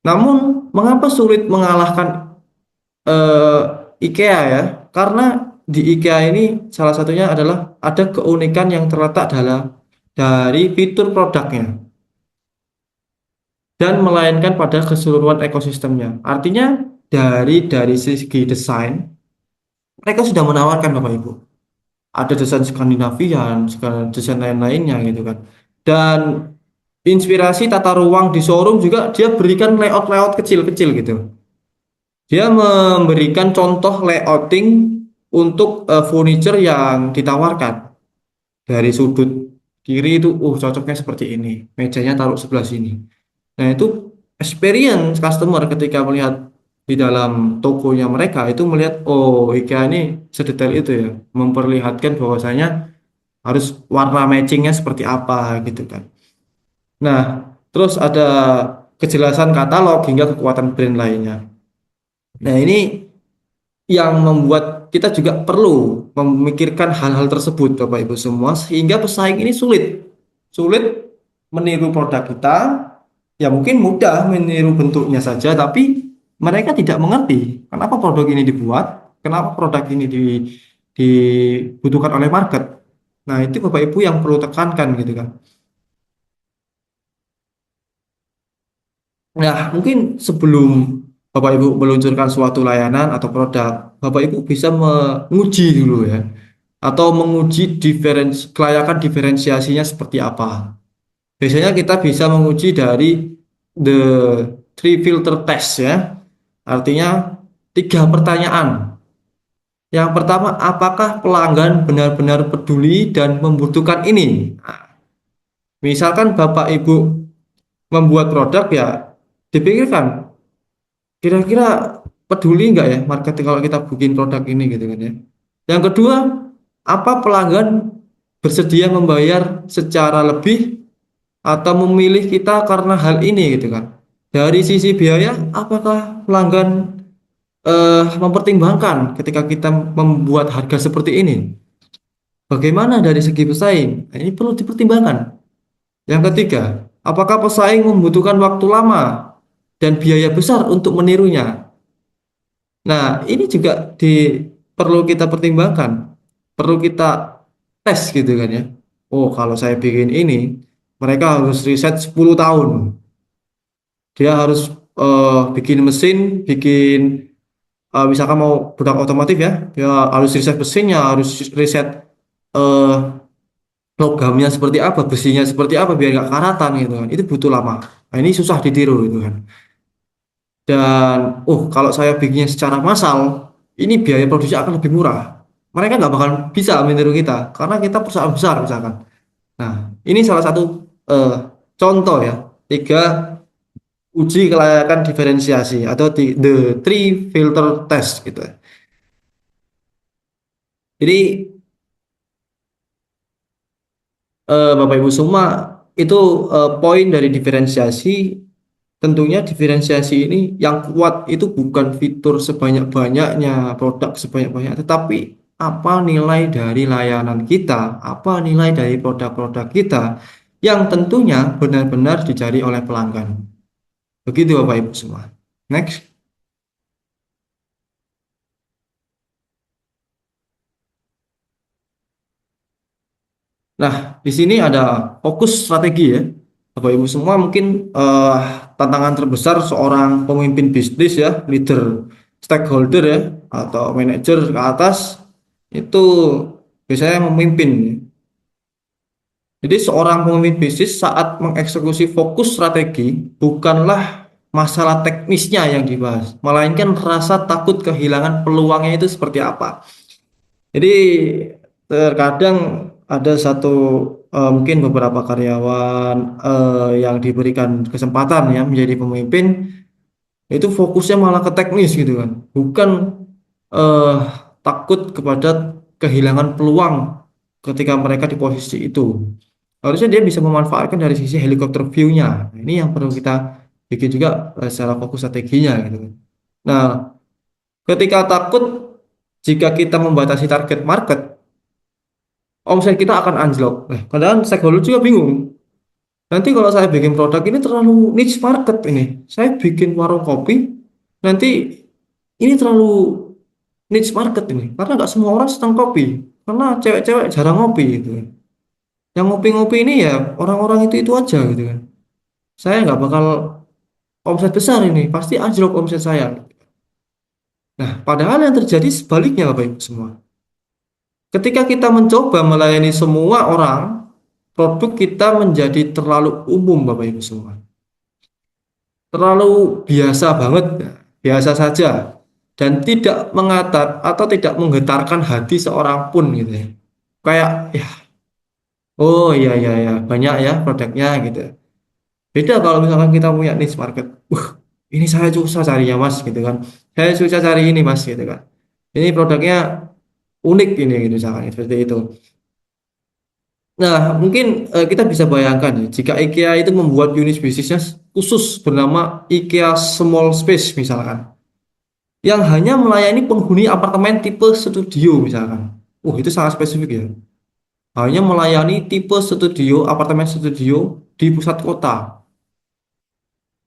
Namun mengapa sulit mengalahkan eh, IKEA ya? Karena di IKEA ini salah satunya adalah ada keunikan yang terletak dalam dari fitur produknya dan melainkan pada keseluruhan ekosistemnya. Artinya dari segi desain mereka sudah menawarkan Bapak Ibu. Ada desain Skandinavian, desain lain-lainnya gitu kan. Dan inspirasi tata ruang di showroom juga dia berikan layout-layout kecil-kecil gitu. Dia memberikan contoh layouting untuk furniture yang ditawarkan. Dari sudut kiri itu, cocoknya seperti ini. Mejanya taruh sebelah sini. Nah, itu experience customer ketika melihat di dalam tokonya mereka itu melihat, oh IKEA ini sedetail itu ya, memperlihatkan bahwasanya harus warna matchingnya seperti apa gitu kan. Nah, terus ada kejelasan katalog hingga kekuatan brand lainnya. Nah, ini yang membuat kita juga perlu memikirkan hal-hal tersebut Bapak Ibu semua sehingga pesaing ini sulit meniru produk kita. Ya mungkin mudah meniru bentuknya saja, tapi mereka tidak mengerti kenapa produk ini dibuat, kenapa produk ini dibutuhkan oleh market. Nah, itu Bapak Ibu yang perlu tekankan gitu kan. Nah, mungkin sebelum Bapak Ibu meluncurkan suatu layanan atau produk, Bapak Ibu bisa menguji dulu ya, atau menguji kelayakan diferensiasinya seperti apa. Biasanya kita bisa menguji dari the three filter test ya. Artinya tiga pertanyaan. Yang pertama, apakah pelanggan benar-benar peduli dan membutuhkan ini? Nah, misalkan Bapak Ibu membuat produk ya, dipikirkan kira-kira peduli nggak ya marketing kalau kita bikin produk ini gitu kan ya. Yang kedua, apa pelanggan bersedia membayar secara lebih atau memilih kita karena hal ini gitu kan. Dari sisi biaya, apakah pelanggan mempertimbangkan ketika kita membuat harga seperti ini? Bagaimana dari segi pesaing? Nah, ini perlu dipertimbangkan. Yang ketiga, apakah pesaing membutuhkan waktu lama dan biaya besar untuk menirunya? Nah, ini juga perlu kita pertimbangkan, perlu kita tes gitu kan ya. Oh, kalau saya bikin ini, mereka harus riset 10 tahun. Dia harus bikin mesin, bikin misalkan mau produk otomotif ya, dia harus riset mesinnya, harus riset eh, logamnya seperti apa, besinya seperti apa biar nggak karatan gitu kan. Itu butuh lama. Nah, ini susah ditiru gitu kan. Dan kalau saya bikinnya secara massal, ini biaya produksi akan lebih murah. Mereka nggak bakal bisa meniru kita karena kita perusahaan besar misalkan. Nah, ini salah satu eh, contoh ya, tiga uji kelayakan diferensiasi atau the three filter test gitu. Jadi Bapak Ibu semua itu poin dari diferensiasi tentunya diferensiasi ini yang kuat itu bukan fitur sebanyak-banyaknya, produk sebanyak-banyaknya, tetapi apa nilai dari layanan kita, apa nilai dari produk-produk kita yang tentunya benar-benar dicari oleh pelanggan. Begitu Bapak Ibu semua. Next. Nah, di sini ada fokus strategi ya. Bapak Ibu semua mungkin eh, tantangan terbesar seorang pemimpin bisnis ya, leader stakeholder ya, atau manajer ke atas itu biasanya memimpin. Jadi seorang pemimpin bisnis saat mengeksekusi fokus strategi bukanlah masalah teknisnya yang dibahas, melainkan rasa takut kehilangan peluangnya itu seperti apa. Jadi terkadang ada satu mungkin beberapa karyawan yang diberikan kesempatan ya menjadi pemimpin itu fokusnya malah ke teknis gitu kan, bukan eh, takut kepada kehilangan peluang ketika mereka di posisi itu. Harusnya dia bisa memanfaatkan dari sisi helikopter view-nya. Nah, ini yang perlu kita bikin juga secara fokus strateginya gitu kan. Nah, ketika takut jika kita membatasi target market, omset kita akan anjlok. Kadang stakeholder juga bingung. Nanti kalau saya bikin produk ini terlalu niche market ini. Saya bikin warung kopi, nanti ini terlalu niche market ini. Karena nggak semua orang senang kopi. Karena cewek-cewek jarang ngopi gitu. Yang ngopi-ngopi ini ya orang-orang itu aja gitu kan. Saya nggak bakal omset besar ini. Pasti anjlok omset saya. Nah, padahal yang terjadi sebaliknya Bapak Ibu semua. Ketika kita mencoba melayani semua orang, produk kita menjadi terlalu umum Bapak Ibu semua. Terlalu biasa banget, biasa saja, dan tidak mengatar atau tidak menggetarkan hati seorang pun gitu ya. Kayak ya, oh iya iya ya, banyak ya produknya gitu. Beda kalau misalkan kita punya niche market. Ini saya susah carinya Mas gitu kan. Saya susah cari ini Mas gitu kan. Ini produknya unik ini gitu misalkan seperti itu. Nah, mungkin kita bisa bayangkan ya, jika IKEA itu membuat unit bisnisnya khusus bernama IKEA Small Space misalkan, yang hanya melayani penghuni apartemen tipe studio misalkan. Itu sangat spesifik ya. Hanya melayani tipe studio, apartemen studio di pusat kota.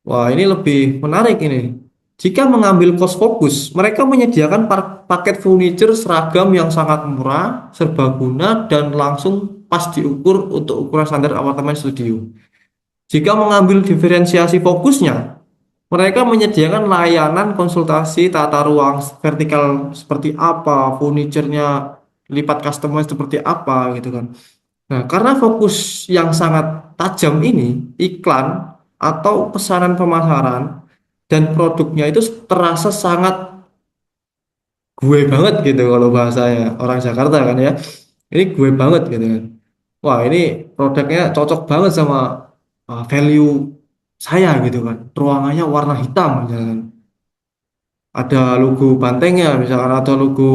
Wah, ini lebih menarik ini. Jika mengambil cost fokus, mereka menyediakan paket furniture seragam yang sangat murah, serbaguna, dan langsung pas diukur untuk ukuran standar apartemen studio. Jika mengambil diferensiasi fokusnya, mereka menyediakan layanan konsultasi tata ruang vertikal seperti apa, furniturnya lipat customer seperti apa gitu kan. Nah, karena fokus yang sangat tajam ini, iklan atau pesanan pemasaran dan produknya itu terasa sangat gue banget gitu kalau bahasanya orang Jakarta kan ya. Ini gue banget gitu kan. Wah, ini produknya cocok banget sama value saya gitu kan. Ruangannya warna hitam misalkan. Ada logo bantengnya misalkan atau logo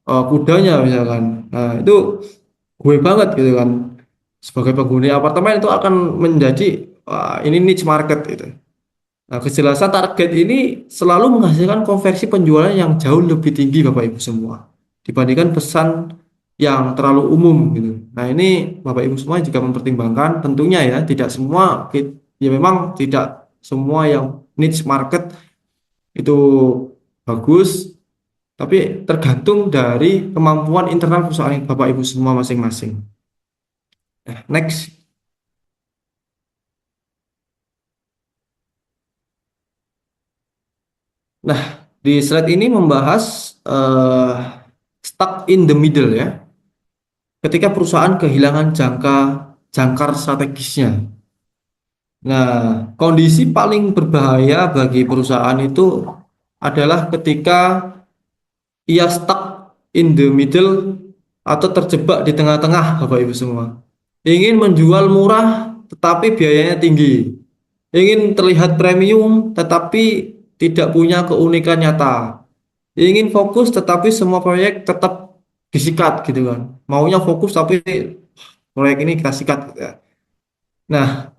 kudanya misalkan. Nah, itu gue banget gitu kan. Sebagai penghuni apartemen itu akan menjadi ini niche market gitu. Nah, kejelasan target ini selalu menghasilkan konversi penjualan yang jauh lebih tinggi Bapak Ibu semua dibandingkan pesan yang terlalu umum gitu. Nah, ini Bapak Ibu semua juga mempertimbangkan tentunya ya tidak semua ya memang tidak semua yang niche market itu bagus, tapi tergantung dari kemampuan internal perusahaan Bapak Ibu semua masing-masing. Nah, next. Nah, di slide ini membahas stuck in the middle ya. Ketika perusahaan kehilangan jangkar strategisnya. Nah, kondisi paling berbahaya bagi perusahaan itu adalah ketika ia stuck in the middle atau terjebak di tengah-tengah, Bapak Ibu semua. Ingin menjual murah tetapi biayanya tinggi. Ingin terlihat premium tetapi tidak punya keunikan nyata. Ingin fokus tetapi semua proyek tetap disikat gitu kan. Maunya fokus tapi proyek ini kita sikat gitu ya. Nah,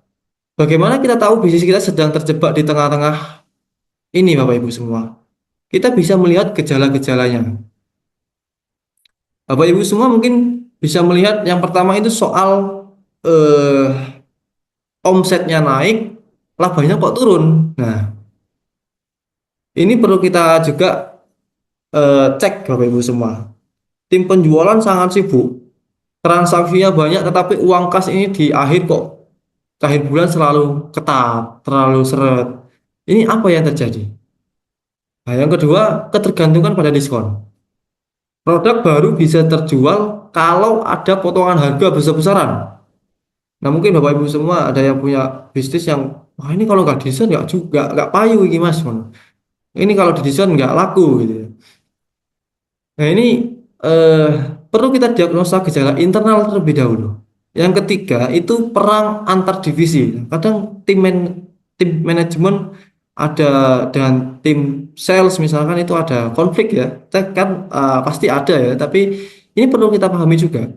Bagaimana kita tahu bisnis kita sedang terjebak di tengah-tengah ini, Bapak Ibu semua? Kita bisa melihat gejala-gejalanya. Bapak Ibu semua mungkin bisa melihat yang pertama itu soal eh, omsetnya naik, labanya kok turun. Nah, ini perlu kita juga cek Bapak Ibu semua. Tim penjualan sangat sibuk, transaksinya banyak, tetapi uang kas ini di akhir kok akhir bulan selalu ketat, terlalu seret. Ini apa yang terjadi? Nah, yang kedua, ketergantungan pada diskon. Produk baru bisa terjual kalau ada potongan harga besar-besaran. Nah, mungkin Bapak Ibu semua ada yang punya bisnis yang, wah ini kalau nggak diskon nggak juga nggak payu ini Mas. Ini kalau di diskon nggak laku gitu ya. Nah, ini eh, perlu kita diagnosa gejala internal terlebih dahulu. Yang ketiga itu perang antar divisi. Kadang tim manajemen ada dengan tim sales misalkan itu ada konflik ya. Kan pasti ada ya, tapi ini perlu kita pahami juga.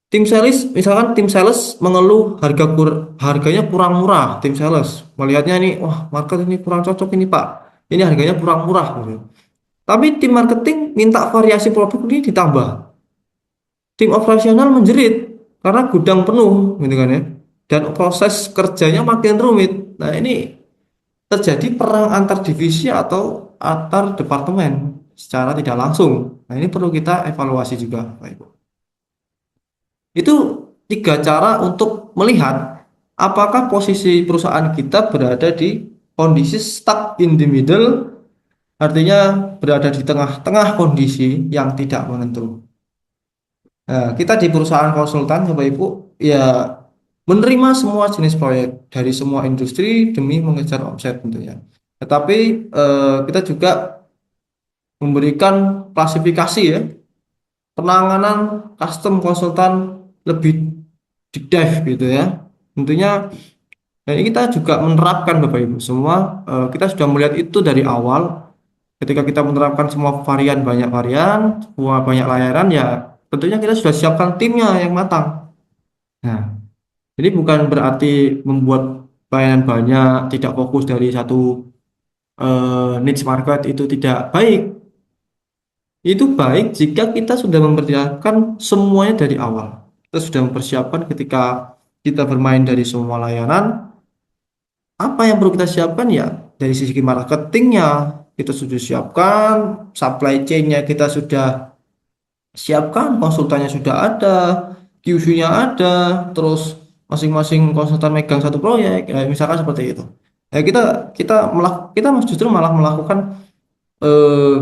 Tim sales misalkan tim sales mengeluh harganya kurang murah. Tim sales melihatnya ini, wah market ini kurang cocok ini Pak. Ini harganya kurang murah gitu. Tapi tim marketing minta variasi produk ini ditambah. Tim operasional menjerit karena gudang penuh gitu kan ya. Dan proses kerjanya makin rumit. Nah, ini terjadi perang antar divisi atau antar departemen secara tidak langsung. Nah, ini perlu kita evaluasi juga, Pak Ibu. Itu tiga cara untuk melihat apakah posisi perusahaan kita berada di kondisi stuck in the middle, artinya berada di tengah-tengah kondisi yang tidak menentu. Nah, kita di perusahaan konsultan, Bapak Ibu, ya menerima semua jenis proyek dari semua industri demi mengejar omset tentunya. Tetapi kita juga memberikan klasifikasi ya, penanganan custom konsultan lebih deep dive gitu ya. Tentunya dan ini kita juga menerapkan Bapak Ibu semua, kita sudah melihat itu dari awal. Ketika kita menerapkan semua varian, banyak varian, semua banyak layanan ya, tentunya kita sudah siapkan timnya yang matang. Nah, jadi bukan berarti membuat pelayanan banyak, tidak fokus dari satu niche market itu tidak baik. Itu baik jika kita sudah mempersiapkan semuanya dari awal. Kita sudah mempersiapkan ketika kita bermain dari semua layanan, apa yang perlu kita siapkan ya dari sisi marketingnya kita sudah siapkan, supply chain-nya kita sudah siapkan, konsultannya sudah ada, QC-nya ada, terus masing-masing konsultan megang satu proyek, ya, misalkan seperti itu. Ya, kita justru malah melakukan eh,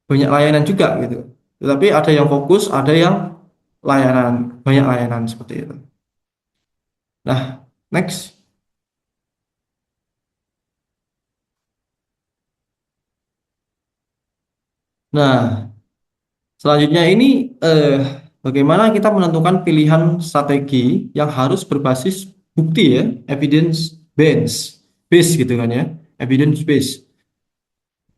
banyak layanan juga gitu. Tetapi ada yang fokus, ada yang layanan, banyak layanan seperti itu. Nah, next. Nah, selanjutnya ini eh, bagaimana kita menentukan pilihan strategi yang harus berbasis bukti ya, evidence base gitu kan ya, evidence base.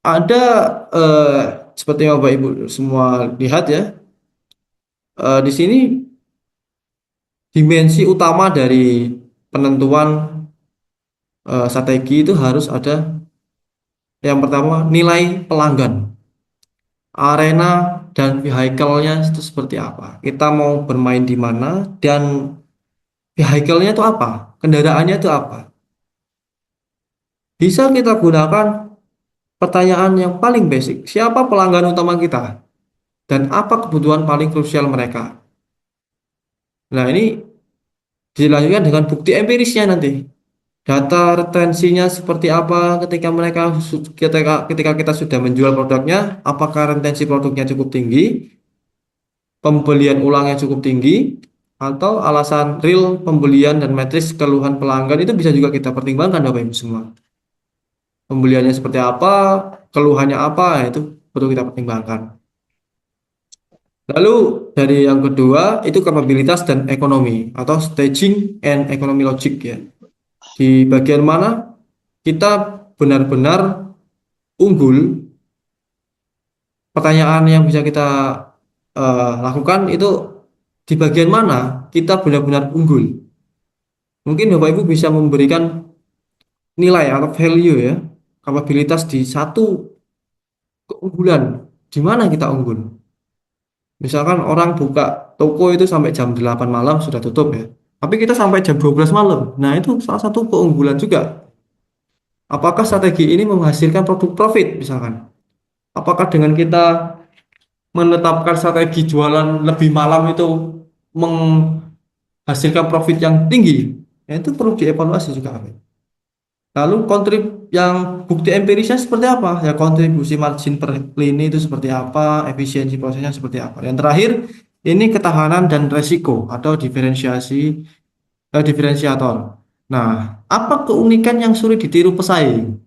Ada eh, seperti yang Bapak Ibu semua lihat ya, di sini dimensi utama dari penentuan strategi itu harus ada yang pertama nilai pelanggan, arena dan vehicle-nya itu seperti apa. Kita mau bermain di mana dan vehicle-nya itu apa, kendaraannya itu apa. Bisa kita gunakan pertanyaan yang paling basic, siapa pelanggan utama kita dan apa kebutuhan paling krusial mereka. Nah, ini dilanjutkan dengan bukti empirisnya nanti. Data retensinya seperti apa ketika kita sudah menjual produknya, apakah retensi produknya cukup tinggi, pembelian ulangnya cukup tinggi, atau alasan real pembelian dan matriks keluhan pelanggan itu bisa juga kita pertimbangkan Bapak Ibu semua. Pembeliannya seperti apa, keluhannya apa, ya itu perlu kita pertimbangkan. Lalu dari yang kedua itu kapabilitas dan ekonomi atau staging and economy logic ya. Di bagian mana kita benar-benar unggul, pertanyaan yang bisa kita lakukan itu di bagian mana kita benar-benar unggul. Mungkin Bapak Ibu bisa memberikan nilai atau value ya, kapabilitas di satu keunggulan. Di mana kita unggul? Misalkan orang buka toko itu sampai jam 8 malam sudah tutup ya. Tapi kita sampai jam 12 malam. Nah, itu salah satu keunggulan juga. Apakah strategi ini menghasilkan produk profit misalkan? Apakah dengan kita menetapkan strategi jualan lebih malam itu menghasilkan profit yang tinggi? Ya, itu perlu dievaluasi juga. Lalu yang bukti empirisnya seperti apa? Ya, kontribusi margin per lini itu seperti apa, efisiensi prosesnya seperti apa. Yang terakhir, ini ketahanan dan resiko atau diferensiator. Nah, apa keunikan yang sulit ditiru pesaing?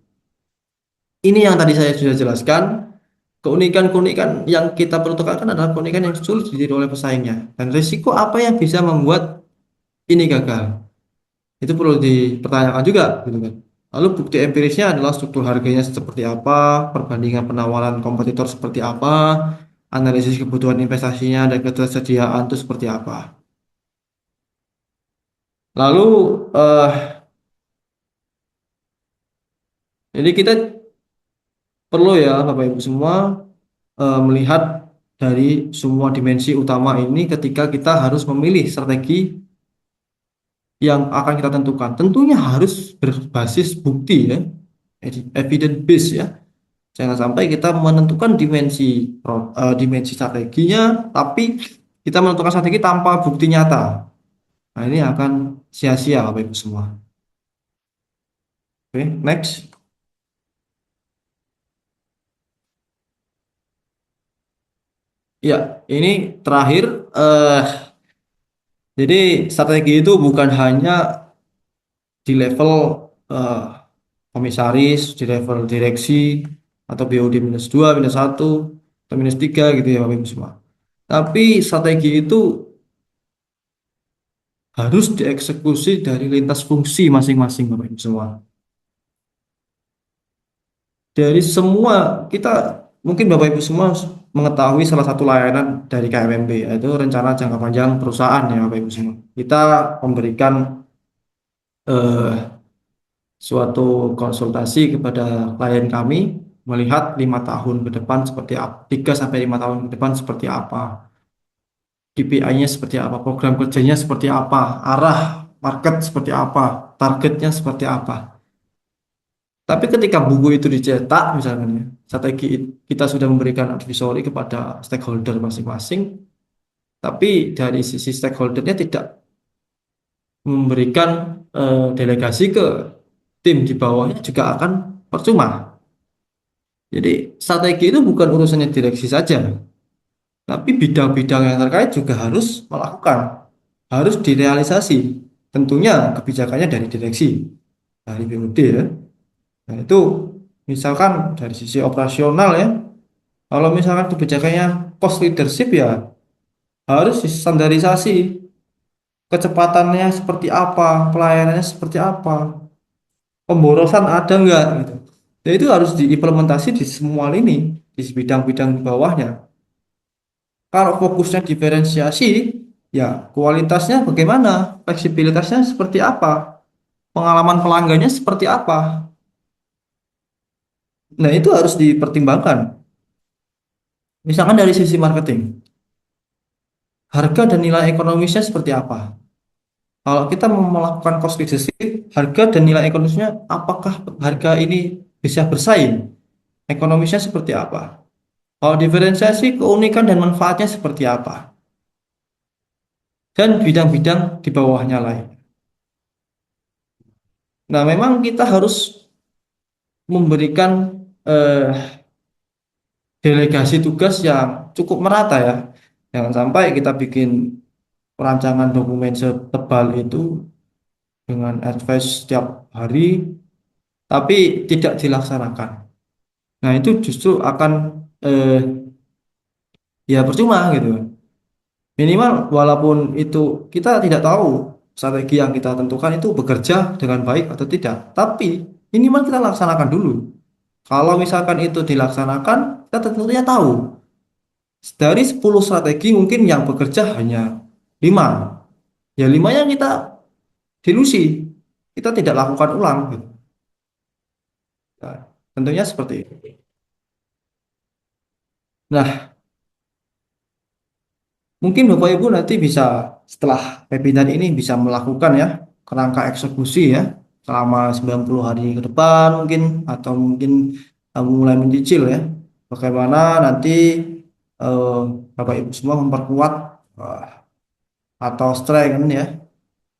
Ini yang tadi saya sudah jelaskan. Keunikan-keunikan yang kita perlu tekankan adalah keunikan yang sulit ditiru oleh pesaingnya. Dan risiko apa yang bisa membuat ini gagal? Itu perlu dipertanyakan juga, gitu kan. Lalu bukti empirisnya adalah struktur harganya seperti apa, perbandingan penawaran kompetitor seperti apa, analisis kebutuhan investasinya dan ketersediaan itu seperti apa. Lalu jadi kita perlu ya Bapak Ibu semua melihat dari semua dimensi utama ini ketika kita harus memilih strategi yang akan kita tentukan. Tentunya harus berbasis bukti ya, evidence base ya. Jangan sampai kita menentukan dimensi strateginya, tapi kita menentukan strategi tanpa bukti nyata. Nah, ini akan sia-sia Bapak Ibu semua. Oke, next. Ya, ini terakhir. eh jadi strategi itu bukan hanya di level eh, komisaris, di level direksi, atau BOD -2, -1, atau -3 gitu ya Bapak Ibu semua. Tapi strategi itu harus dieksekusi dari lintas fungsi masing-masing Bapak Ibu semua. Dari semua kita mungkin Bapak Ibu semua mengetahui salah satu layanan dari KMMB yaitu rencana jangka panjang perusahaan ya Bapak Ibu semua. Kita memberikan eh, suatu konsultasi kepada klien kami melihat 5 tahun ke depan seperti apa, 3 sampai 5 tahun ke depan seperti apa, KPI-nya seperti apa, program kerjanya seperti apa, arah market seperti apa, targetnya seperti apa. Tapi ketika buku itu dicetak, misalnya, strategi kita sudah memberikan advisory kepada stakeholder masing-masing, tapi dari sisi stakeholdernya tidak memberikan delegasi ke tim di bawahnya juga akan percuma. Jadi strategi itu bukan urusannya direksi saja, tapi bidang-bidang yang terkait juga harus melakukan, harus direalisasi. Tentunya kebijakannya dari direksi, dari BOD ya. Nah itu misalkan dari sisi operasional ya. Kalau misalkan kebijakannya cost leadership ya harus distandarisasi kecepatannya seperti apa, pelayanannya seperti apa, pemborosan ada nggak gitu. Dan itu harus diimplementasi di semua lini, di bidang-bidang di bawahnya. Kalau fokusnya diferensiasi, ya kualitasnya bagaimana, fleksibilitasnya seperti apa, pengalaman pelanggannya seperti apa. Nah itu harus dipertimbangkan. Misalkan dari sisi marketing, harga dan nilai ekonomisnya seperti apa. Kalau kita mau melakukan cost leadership, harga dan nilai ekonomisnya, apakah harga ini bisa bersaing? Ekonomisnya seperti apa? Kalau diferensiasi, keunikan dan manfaatnya seperti apa? Dan bidang-bidang di bawahnya lain. Nah, memang kita harus memberikan eh, delegasi tugas yang cukup merata ya. Jangan sampai kita bikin perancangan dokumen setebal itu dengan advice setiap hari, tapi tidak dilaksanakan. Nah, itu justru akan eh, ya percuma gitu. Minimal walaupun itu kita tidak tahu strategi yang kita tentukan itu bekerja dengan baik atau tidak, tapi minimal kita laksanakan dulu. Kalau misalkan itu dilaksanakan, kita tentunya tahu dari 10 strategi mungkin yang bekerja hanya 5. Ya 5-nya kita dilusi, kita tidak lakukan ulang gitu. Nah, tentunya seperti itu. Nah, mungkin Bapak Ibu nanti bisa setelah webinar ini bisa melakukan ya kerangka eksekusi ya selama 90 hari ke depan mungkin, atau mungkin mulai mencicil ya. Bagaimana nanti eh, Bapak Ibu semua memperkuat eh, atau strength ya.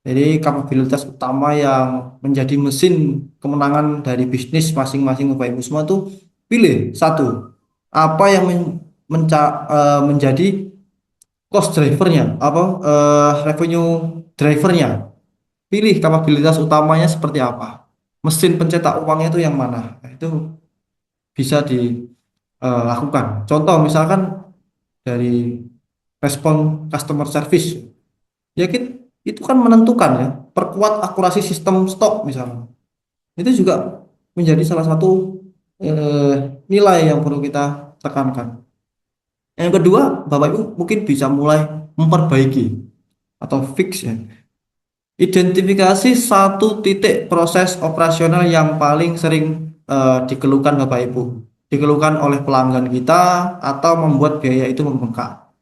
Jadi kapabilitas utama yang menjadi mesin kemenangan dari bisnis masing-masing Bapak Ibu semua tuh pilih satu. Apa yang menjadi cost drivernya, apa revenue drivernya. Pilih kapabilitas utamanya seperti apa. Mesin pencetak uangnya itu yang mana. Nah, itu bisa dilakukan. Contoh misalkan dari respon customer service. Ya itu kan menentukan ya. Perkuat akurasi sistem stok misalnya. Itu juga menjadi salah satu eh, nilai yang perlu kita tekankan. Yang kedua, Bapak Ibu mungkin bisa mulai memperbaiki atau fix ya. Identifikasi satu titik proses operasional yang paling sering dikeluhkan Bapak Ibu, dikeluhkan oleh pelanggan kita atau membuat biaya itu membengkak.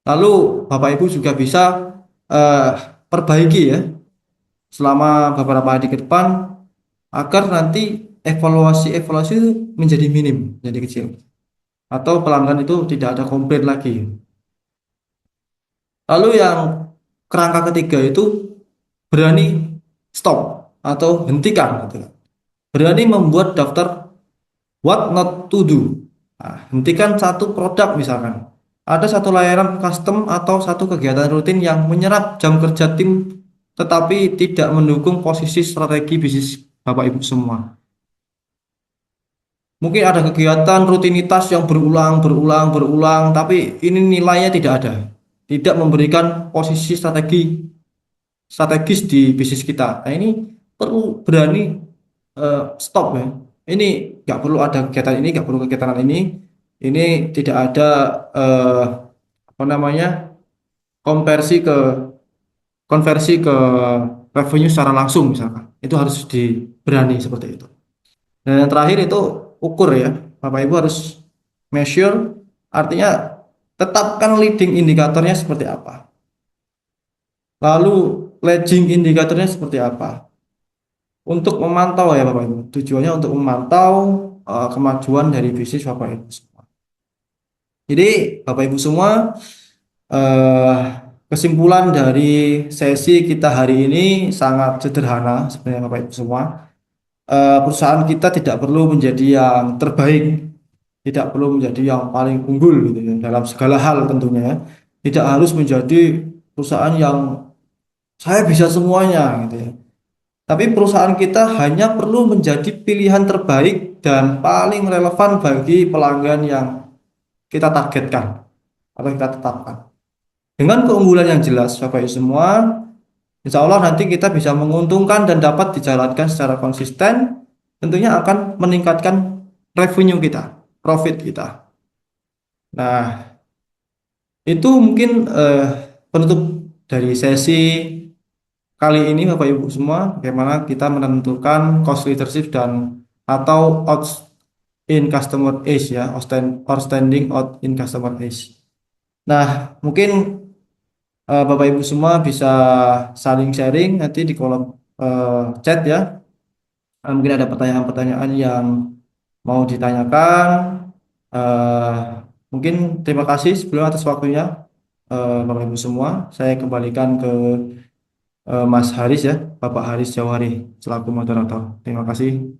Lalu Bapak Ibu juga bisa eh, perbaiki ya selama beberapa hari ke depan agar nanti evaluasi-evaluasi itu menjadi minim, jadi kecil. Atau pelanggan itu tidak ada komplain lagi. Lalu yang kerangka ketiga itu berani stop atau hentikan gitu kan. Berani membuat daftar what not to do. Nah, hentikan satu produk misalkan. Ada satu layanan custom atau satu kegiatan rutin yang menyerap jam kerja tim tetapi tidak mendukung posisi strategi bisnis Bapak Ibu semua. Mungkin ada kegiatan rutinitas yang berulang, tapi ini nilainya tidak ada. Tidak memberikan posisi strategis di bisnis kita. Nah, ini perlu berani stop ya. Ini nggak perlu ada kegiatan ini, nggak perlu kegiatan ini. Ini tidak ada eh, apa namanya konversi ke konversi ke revenue secara langsung misalkan. Itu harus berani seperti itu. Dan yang terakhir itu ukur ya. Bapak Ibu harus measure, artinya tetapkan leading indikatornya seperti apa. Lalu lagging indikatornya seperti apa. Untuk memantau ya Bapak Ibu. Tujuannya untuk memantau kemajuan dari bisnis Bapak Ibu semua. Jadi Bapak Ibu semua, eh, kesimpulan dari sesi kita hari ini sangat sederhana sebenarnya Bapak Ibu semua. Perusahaan kita tidak perlu menjadi yang terbaik, tidak perlu menjadi yang paling unggul gitu ya, dalam segala hal tentunya ya. Tidak harus menjadi perusahaan yang saya bisa semuanya gitu ya. Tapi perusahaan kita hanya perlu menjadi pilihan terbaik dan paling relevan bagi pelanggan yang kita targetkan atau kita tetapkan. Dengan keunggulan yang jelas, Bapak Ibu semua, insya Allah nanti kita bisa menguntungkan dan dapat dijalankan secara konsisten, tentunya akan meningkatkan revenue kita, profit kita. Nah, itu mungkin penutup dari sesi kali ini Bapak Ibu semua, bagaimana kita menentukan cost leadership dan atau out in customer age ya, or standing out in customer age. Nah, mungkin Bapak Ibu semua bisa saling sharing nanti di kolom chat ya. Mungkin ada pertanyaan-pertanyaan yang mau ditanyakan. Eh, Mungkin terima kasih sebelum atas waktunya Bapak Ibu semua. Saya kembalikan ke Mas Haris ya, Bapak Haris Jawari selaku moderator. Terima kasih.